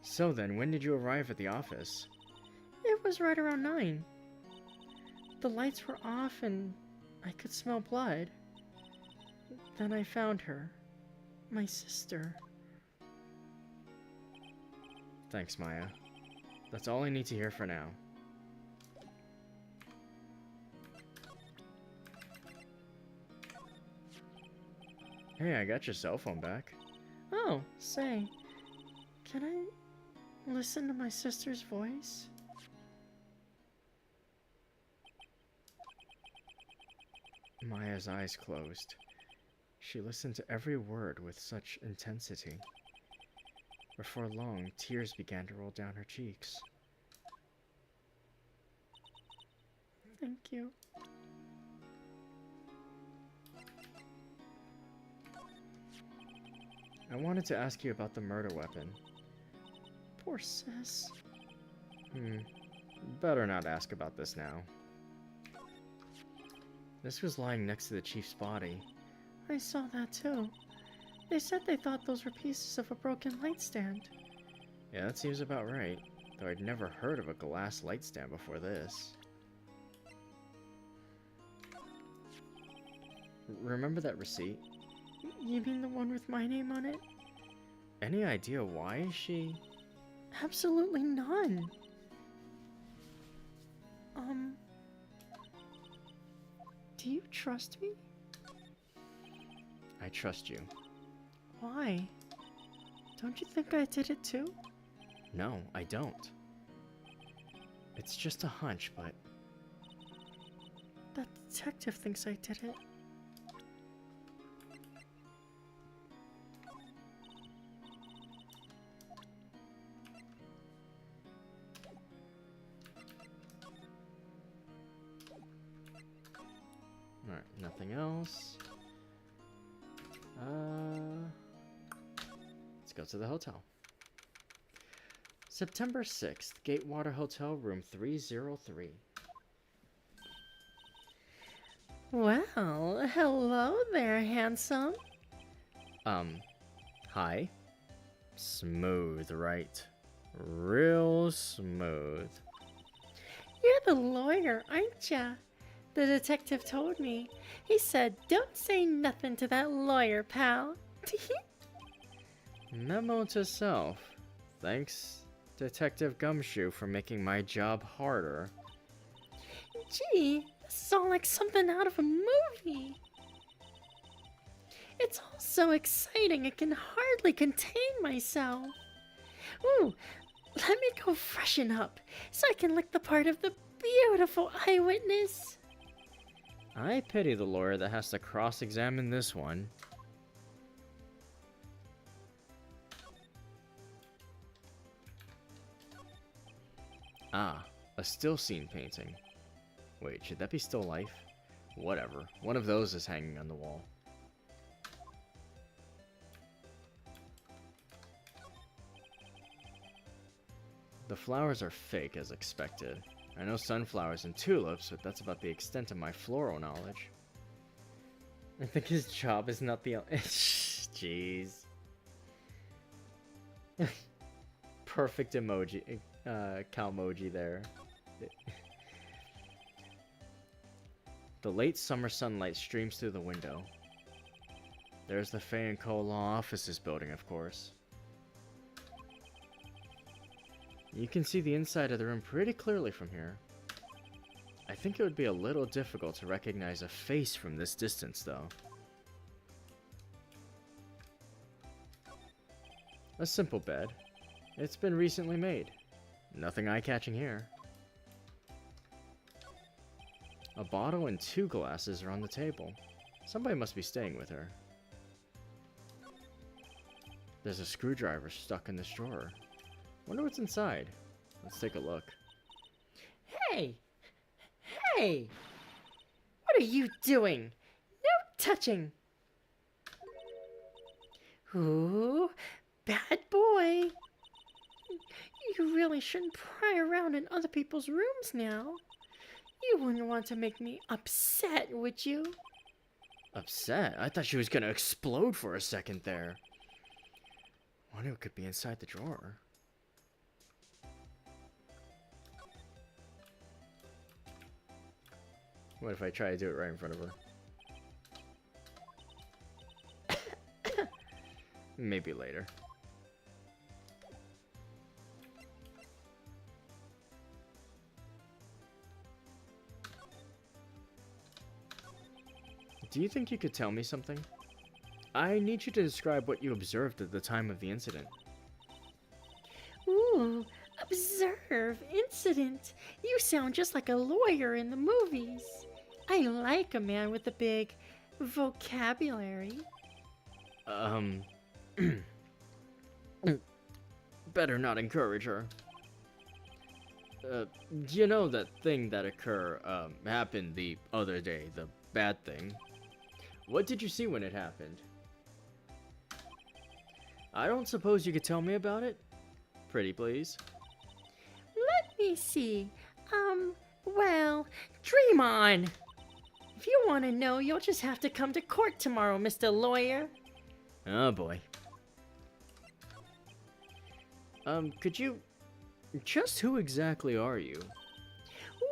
So then, when did you arrive at the office? It was right around 9. The lights were off and I could smell blood. Then I found her. My sister. Thanks, Maya. That's all I need to hear for now. Hey, I got your cell phone back. Oh, say, can I listen to my sister's voice? Maya's eyes closed. She listened to every word with such intensity. Before long, tears began to roll down her cheeks. Thank you. I wanted to ask you about the murder weapon. Poor sis. Better not ask about this now. This was lying next to the chief's body. I saw that too. They said they thought those were pieces of a broken light stand. Yeah, that seems about right. Though I'd never heard of a glass light stand before this. Remember that receipt? You mean the one with my name on it? Any idea why she... Absolutely none. Do you trust me? I trust you. Why? Don't you think I did it too? No, I don't. It's just a hunch, but... That detective thinks I did it. Alright, nothing else. Let's go to the hotel. September 6th, Gatewater Hotel, room 303. Well, hello there, handsome. Hi. Smooth, right? Real smooth. You're the lawyer, aren't ya? The detective told me. He said, don't say nothing to that lawyer, pal. Memo to self. Thanks, Detective Gumshoe, for making my job harder. Gee, this is all like something out of a movie. It's all so exciting I can hardly contain myself. Ooh, let me go freshen up so I can look the part of the beautiful eyewitness. I pity the lawyer that has to cross-examine this one. Ah, a still scene painting. Wait, should that be still life? Whatever. One of those is hanging on the wall. The flowers are fake, as expected. I know sunflowers and tulips, but that's about the extent of my floral knowledge. I think his job is not the... Jeez. Perfect emoji. Calmoji there. The late summer sunlight streams through the window. There's the Fay & Co. Law Offices building, of course. You can see the inside of the room pretty clearly from here. I think it would be a little difficult to recognize a face from this distance, though. A simple bed. It's been recently made. Nothing eye-catching here. A bottle and 2 glasses are on the table. Somebody must be staying with her. There's a screwdriver stuck in this drawer. Wonder what's inside. Let's take a look. Hey! Hey! What are you doing? No touching! Ooh, bad boy. You really shouldn't pry around in other people's rooms now. You wouldn't want to make me upset, would you? Upset? I thought she was gonna explode for a second there. Wonder what could be inside the drawer. What if I try to do it right in front of her? Maybe later. Do you think you could tell me something? I need you to describe what you observed at the time of the incident. Ooh, observe, incident. You sound just like a lawyer in the movies. I like a man with a big vocabulary. Better not encourage her. You know that thing that happened the other day, the bad thing? What did you see when it happened? I don't suppose you could tell me about it? Pretty please. Let me see. Well, dream on. If you want to know, you'll just have to come to court tomorrow, Mr. Lawyer. Oh boy. Could you... Just who exactly are you?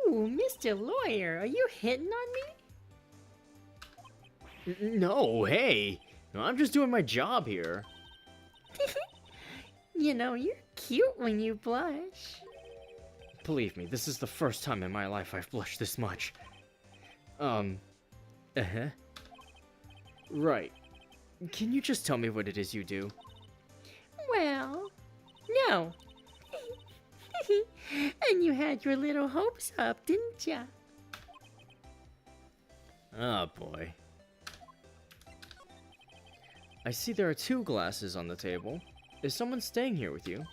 Ooh, Mr. Lawyer, are you hitting on me? No, hey! I'm just doing my job here. You know, you're cute when you blush. Believe me, this is the first time in my life I've blushed this much. Right. Can you just tell me what it is you do? Well, no. And you had your little hopes up, didn't ya? Oh boy. I see there are 2 glasses on the table. Is someone staying here with you?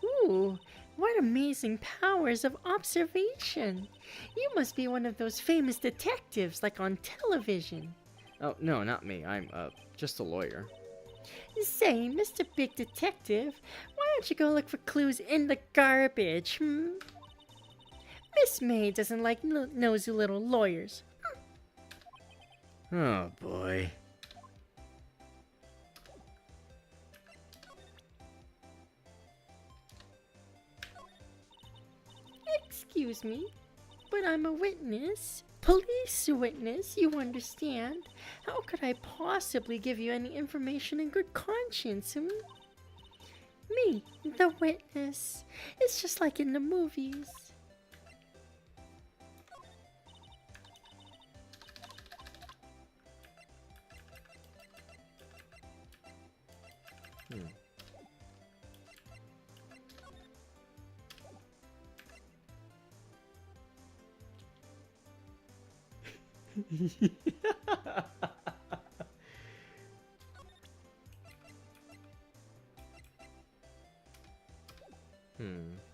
Ooh, what amazing powers of observation. You must be one of those famous detectives like on television. Oh, no, not me. I'm, just a lawyer. Say, Mr. Big Detective, why don't you go look for clues in the garbage, Miss May doesn't like nosy little lawyers. Oh boy. Excuse me, but I'm a witness. Police witness, you understand? How could I possibly give you any information in good conscience, Me, the witness. It's just like in the movies.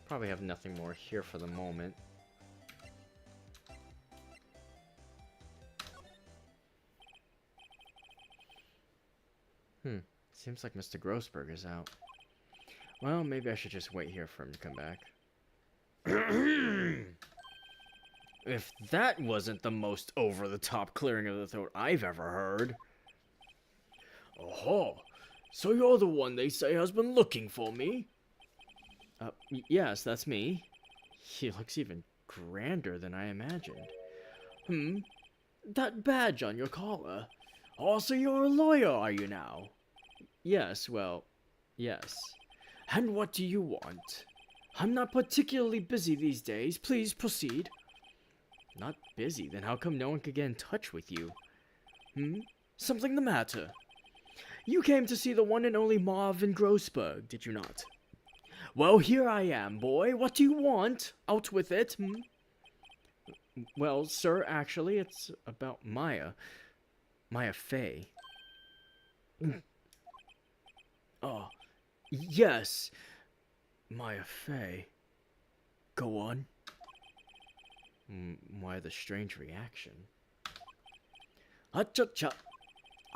Probably probably have nothing more here for the moment. Seems like Mr. Grossberg is out. Well, maybe I should just wait here for him to come back. If that wasn't the most over-the-top clearing of the throat I've ever heard. Aha! So you're the one they say has been looking for me? Yes, that's me. He looks even grander than I imagined. That badge on your collar. Oh, so you're a lawyer, are you now? Yes, well, yes. And what do you want? I'm not particularly busy these days. Please proceed. Not busy? Then how come no one could get in touch with you? Something the matter? You came to see the one and only Marvin Grossberg, did you not? Well, here I am, boy. What do you want? Out with it, Well, sir, actually, it's about Maya. Maya Fey. Oh, yes. Maya Fey. Go on. Why the strange reaction? Cha-cha.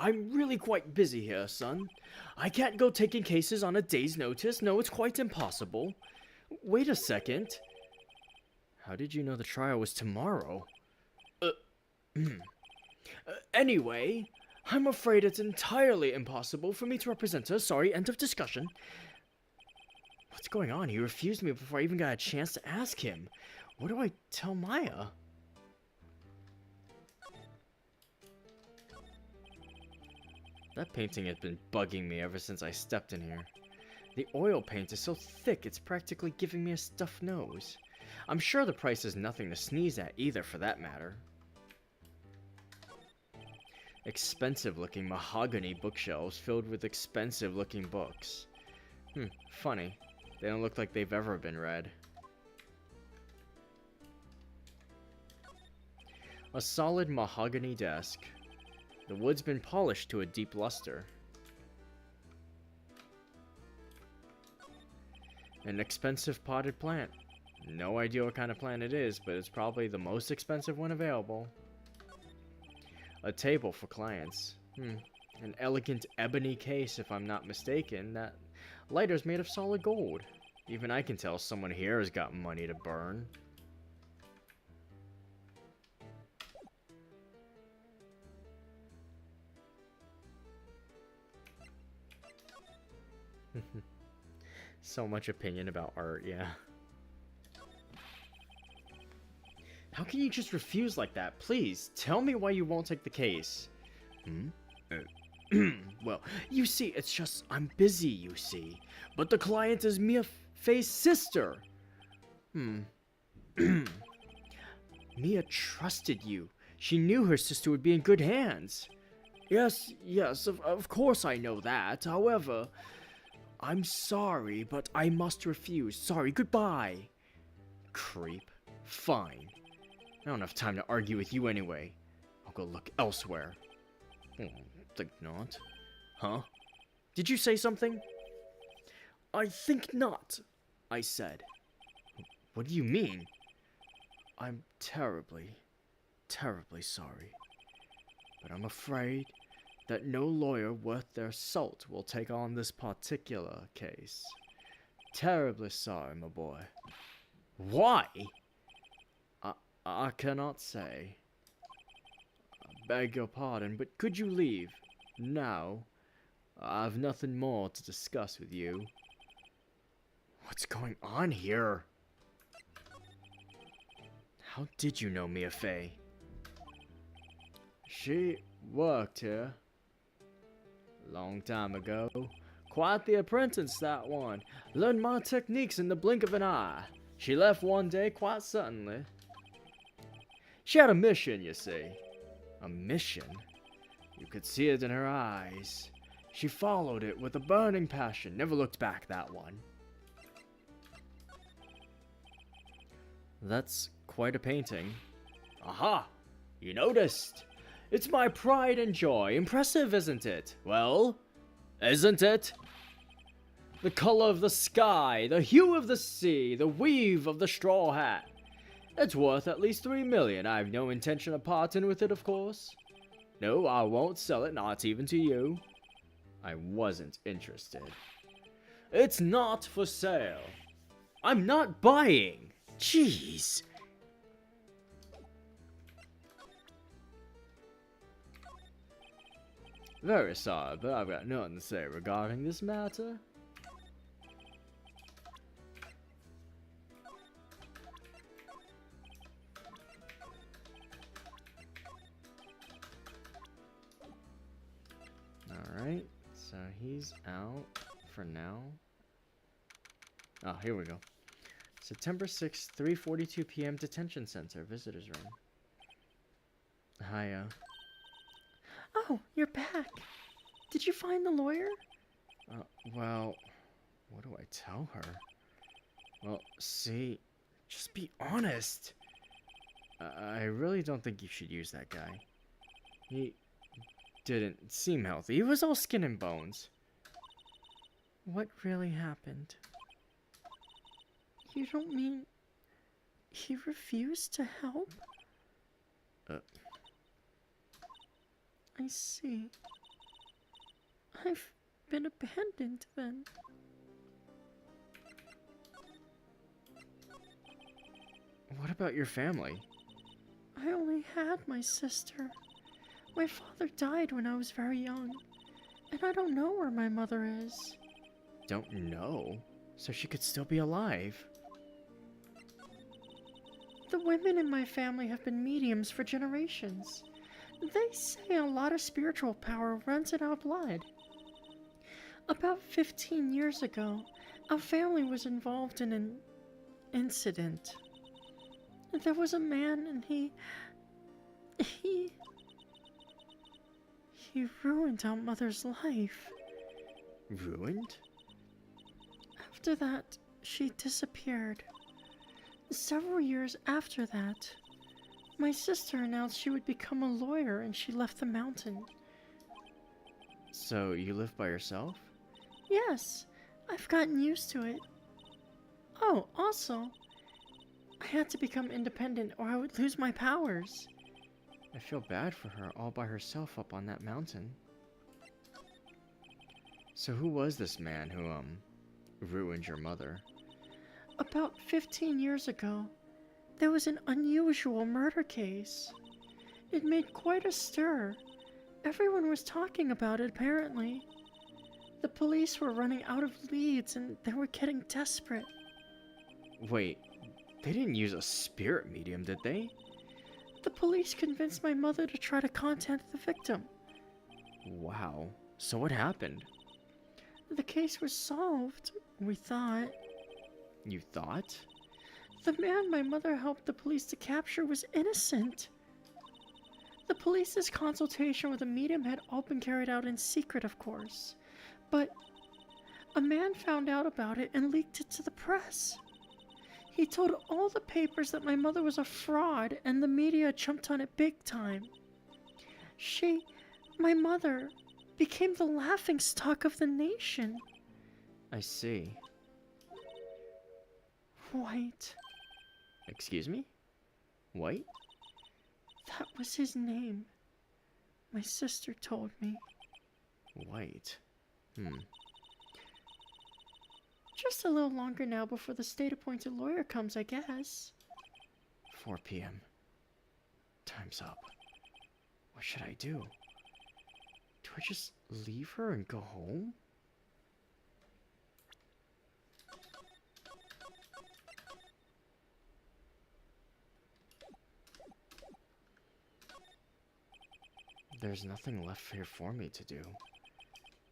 I'm really quite busy here, son. I can't go taking cases on a day's notice. No, it's quite impossible. Wait a second. How did you know the trial was tomorrow? Anyway, I'm afraid it's entirely impossible for me to represent her. Sorry, end of discussion. What's going on? He refused me before I even got a chance to ask him. What do I tell Maya? That painting has been bugging me ever since I stepped in here. The oil paint is so thick it's practically giving me a stuffed nose. I'm sure the price is nothing to sneeze at either, for that matter. Expensive-looking mahogany bookshelves filled with expensive-looking books. Funny. They don't look like they've ever been read. A solid mahogany desk. The wood's been polished to a deep luster. An expensive potted plant. No idea what kind of plant it is, but it's probably the most expensive one available. A table for clients. An elegant ebony case, if I'm not mistaken. That lighter's made of solid gold. Even I can tell someone here has got money to burn. So much opinion about art, yeah. How can you just refuse like that? Please, tell me why you won't take the case. Well, you see, it's just, I'm busy, you see. But the client is Mia Fey's sister. Mia trusted you. She knew her sister would be in good hands. Yes, of course I know that. However, I'm sorry, but I must refuse. Sorry, goodbye. Creep. Fine. I don't have time to argue with you anyway. I'll go look elsewhere. Think not. Huh? Did you say something? I think not, I said. What do you mean? I'm terribly, terribly sorry. But I'm afraid that no lawyer worth their salt will take on this particular case. Terribly sorry, my boy. Why? I cannot say. I beg your pardon, but could you leave now? I've nothing more to discuss with you. What's going on here? How did you know Mia Fey? She worked here. Long time ago. Quite the apprentice, that one. Learned my techniques in the blink of an eye. She left one day quite suddenly. She had a mission, you see. A mission? You could see it in her eyes. She followed it with a burning passion. Never looked back, that one. That's quite a painting. Aha! You noticed? It's my pride and joy. Impressive, isn't it? Well, isn't it? The color of the sky, the hue of the sea, the weave of the straw hat. It's worth at least 3 million. I have no intention of parting with it, of course. No, I won't sell it, not even to you. I wasn't interested. It's not for sale. I'm not buying. Jeez. Very sorry, but I've got nothing to say regarding this matter. Alright, so he's out for now. Oh, here we go. September 6th, 3:42 p.m. Detention Center, Visitor's Room. Hiya. Oh, you're back. Did you find the lawyer? Well, what do I tell her? Well, see, just be honest. I really don't think you should use that guy. He didn't seem healthy. He was all skin and bones. What really happened? You don't mean he refused to help? I see. I've been abandoned then. What about your family? I only had my sister. My father died when I was very young, and I don't know where my mother is. Don't know? So she could still be alive. The women in my family have been mediums for generations. They say a lot of spiritual power runs in our blood. About 15 years ago, our family was involved in an incident. There was a man and he ruined our mother's life. Ruined? After that, she disappeared. Several years after that, my sister announced she would become a lawyer and she left the mountain. So you live by yourself? Yes, I've gotten used to it. Oh, also, I had to become independent or I would lose my powers. I feel bad for her all by herself up on that mountain. So who was this man who, ruined your mother? About 15 years ago, there was an unusual murder case. It made quite a stir. Everyone was talking about it, apparently. The police were running out of leads and they were getting desperate. Wait, they didn't use a spirit medium, did they? The police convinced my mother to try to contact the victim. Wow. So what happened? The case was solved, we thought. You thought? The man my mother helped the police to capture was innocent. The police's consultation with a medium had all been carried out in secret, of course. But a man found out about it and leaked it to the press. He told all the papers that my mother was a fraud, and the media jumped on it big time. My mother, became the laughingstock of the nation. I see. White. Excuse me? White? That was his name. My sister told me. White. Just a little longer now before the state-appointed lawyer comes, I guess. 4 p.m. Time's up. What should I do? Do I just leave her and go home? There's nothing left here for me to do.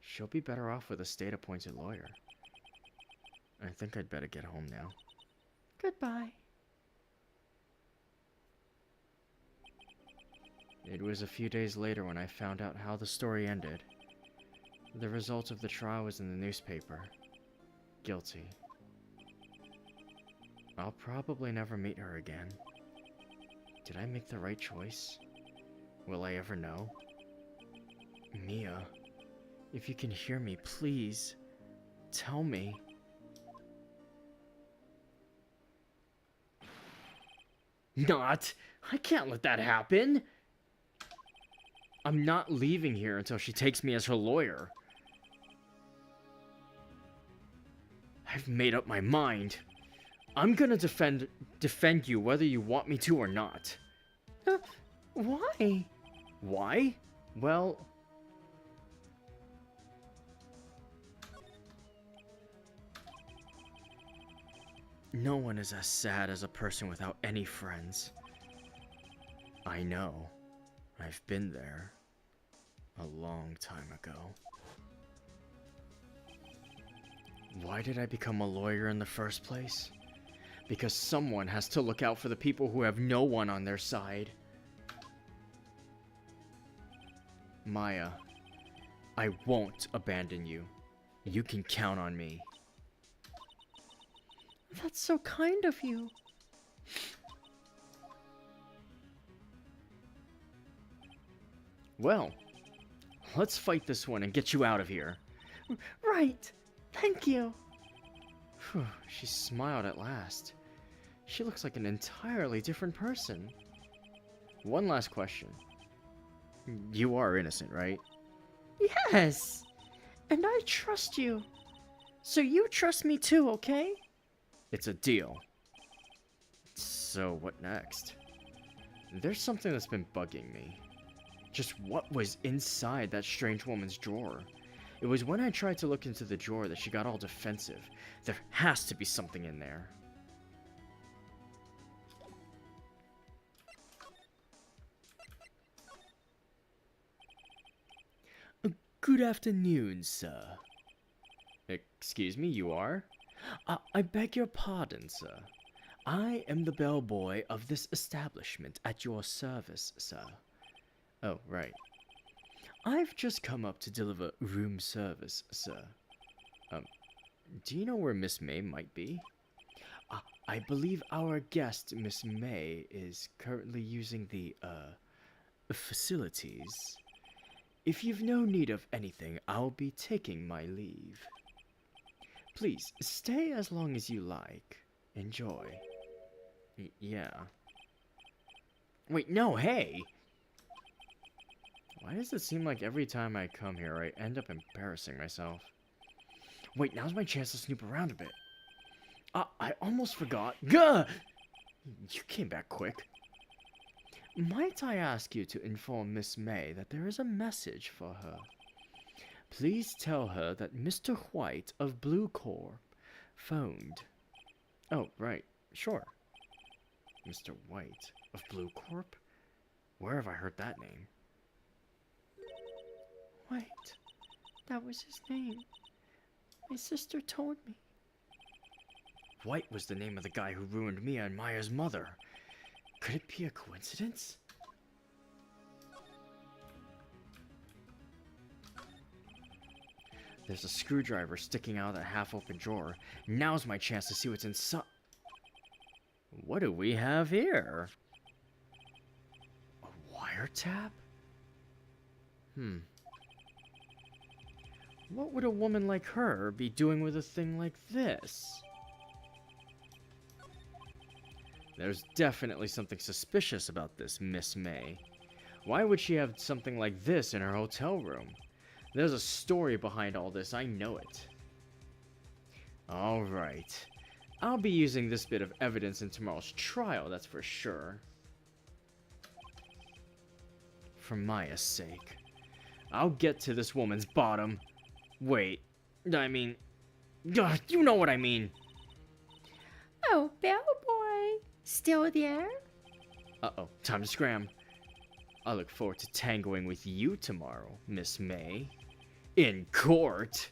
She'll be better off with a state-appointed lawyer. I think I'd better get home now. Goodbye. It was a few days later when I found out how the story ended. The result of the trial was in the newspaper. Guilty. I'll probably never meet her again. Did I make the right choice? Will I ever know? Mia, if you can hear me, please, tell me. Not! I can't let that happen! I'm not leaving here until she takes me as her lawyer. I've made up my mind. I'm gonna defend you whether you want me to or not. Why? Why? Well... no one is as sad as a person without any friends. I know. I've been there. A long time ago. Why did I become a lawyer in the first place? Because someone has to look out for the people who have no one on their side. Maya, I won't abandon you. You can count on me. That's so kind of you. Well, let's fight this one and get you out of here. Right. Thank you. Phew, she smiled at last. She looks like an entirely different person. One last question. You are innocent, right? Yes. And I trust you. So you trust me too, okay? It's a deal. So what next? There's something that's been bugging me. Just what was inside that strange woman's drawer? It was when I tried to look into the drawer that she got all defensive. There has to be something in there. Good afternoon, sir. Excuse me, you are? I beg your pardon, sir. I am the bellboy of this establishment at your service, sir. Oh, right. I've just come up to deliver room service, sir. Do you know where Miss May might be? I believe our guest, Miss May, is currently using the, facilities. If you've no need of anything, I'll be taking my leave. Please, stay as long as you like. Enjoy. Yeah. Wait, no, hey! Why does it seem like every time I come here, I end up embarrassing myself? Wait, now's my chance to snoop around a bit. I almost forgot. Gah! You came back quick. Might I ask you to inform Miss May that there is a message for her? Please tell her that Mr. White of Blue Corp phoned. Oh, right. Sure. Mr. White of Blue Corp? Where have I heard that name? Wait. That was his name. My sister told me. White was the name of the guy who ruined me and Maya's mother. Could it be a coincidence? There's a screwdriver sticking out of that half-open drawer. Now's my chance to see what's inside. What do we have here? A wiretap? What would a woman like her be doing with a thing like this? There's definitely something suspicious about this Miss May. Why would she have something like this in her hotel room? There's a story behind all this, I know it. Alright. I'll be using this bit of evidence in tomorrow's trial, that's for sure. For Maya's sake. I'll get to this woman's bottom. Wait, I mean... Ugh, you know what I mean! Oh, bellboy. Still there? Uh-oh, time to scram. I look forward to tangoing with you tomorrow, Miss May. In court!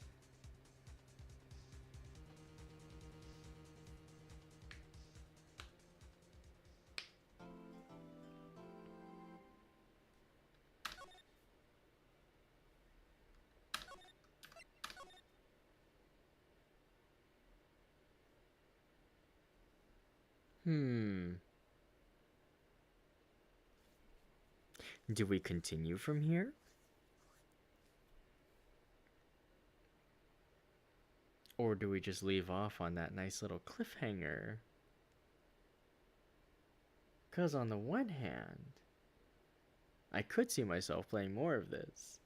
Do we continue from here? Or do we just leave off on that nice little cliffhanger? Because on the one hand, I could see myself playing more of this.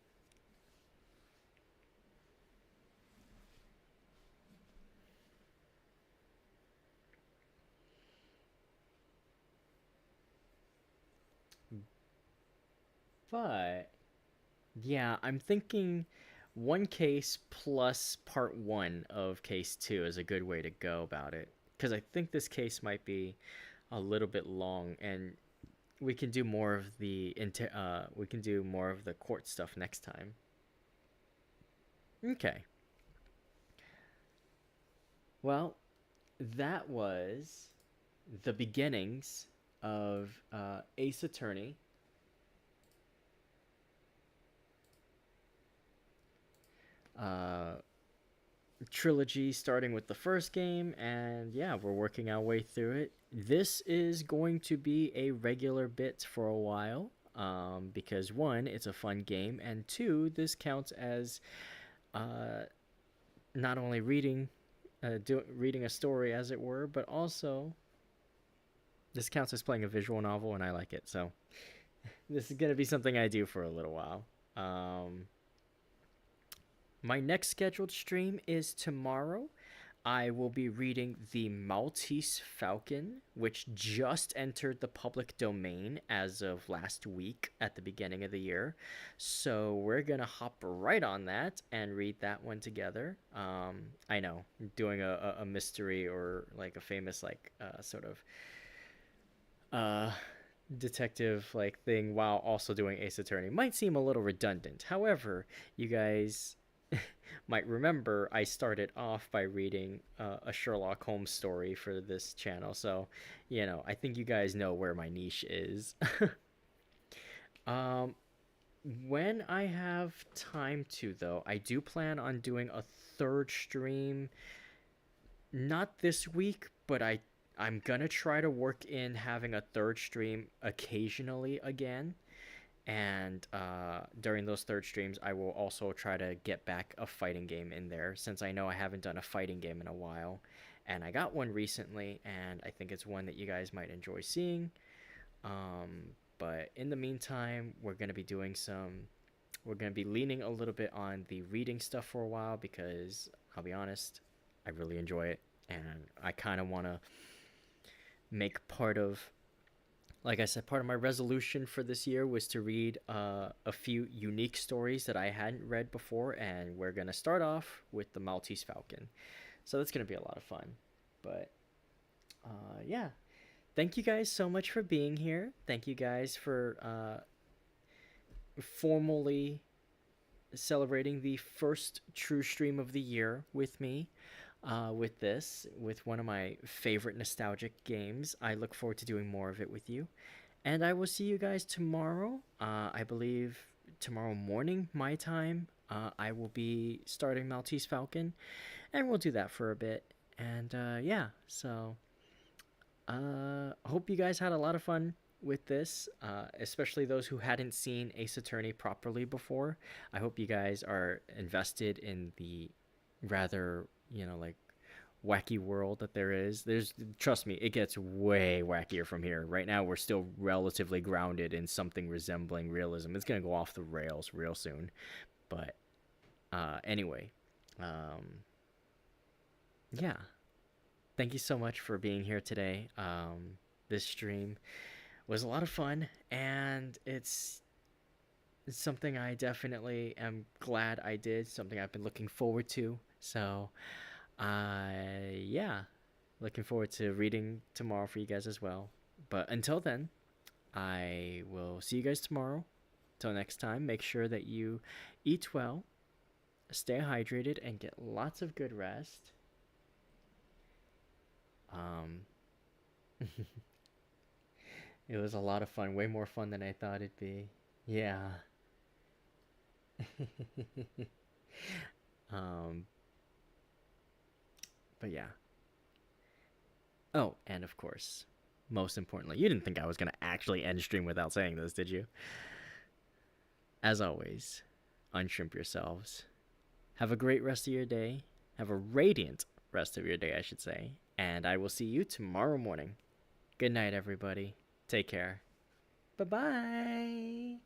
But yeah, I'm thinking one case plus part one of case two is a good way to go about it. Because I think this case might be a little bit long, and we can do more of the court stuff next time. Okay. Well, that was the beginnings of Ace Attorney. Trilogy, starting with the first game, and yeah, we're working our way through it. This is going to be a regular bit for a while, because one, it's a fun game, and two, this counts as not only reading a story, as it were, but also this counts as playing a visual novel, and I like it. So this is going to be something I do for a little while. My next scheduled stream is tomorrow. I will be reading The Maltese Falcon, which just entered the public domain as of last week at the beginning of the year. So we're going to hop right on that and read that one together. I know, doing a mystery or like a famous sort of detective like thing while also doing Ace Attorney might seem a little redundant. However, you guys might remember I started off by reading a Sherlock Holmes story for this channel, so I think you guys know where my niche is. When I have time to, though, I do plan on doing a third stream, not this week, but I'm gonna try to work in having a third stream occasionally again. And during those third streams, I will also try to get back a fighting game in there, since I know I haven't done a fighting game in a while. And I got one recently, and I think it's one that you guys might enjoy seeing. But in the meantime, we're going to be leaning a little bit on the reading stuff for a while, because I'll be honest, I really enjoy it. And I kind of want to make like I said, part of my resolution for this year was to read a few unique stories that I hadn't read before, and we're going to start off with The Maltese Falcon. So that's going to be a lot of fun. But, yeah. Thank you guys so much for being here. Thank you guys for formally celebrating the first true stream of the year with me. With one of my favorite nostalgic games. I look forward to doing more of it with you. And I will see you guys tomorrow. I believe tomorrow morning, my time, I will be starting Maltese Falcon. And we'll do that for a bit. And yeah, so hope you guys had a lot of fun with this, especially those who hadn't seen Ace Attorney properly before. I hope you guys are invested in the rather wacky world that there is. Trust me, it gets way wackier from here. Right now we're still relatively grounded in something resembling realism. It's gonna go off the rails real soon. But anyway, yeah, thank you so much for being here today. This stream was a lot of fun, and it's something I definitely am glad I did, something I've been looking forward to. So, yeah, looking forward to reading tomorrow for you guys as well. But until then, I will see you guys tomorrow. Till next time, make sure that you eat well, stay hydrated, and get lots of good rest. It was a lot of fun, way more fun than I thought it'd be. Yeah. But yeah. Oh, and of course, most importantly, you didn't think I was going to actually end stream without saying this, did you? As always, unshrimp yourselves. Have a great rest of your day, Have a radiant rest of your day, I should say. And I will see you tomorrow morning. Good night, everybody. Take care. Bye-bye.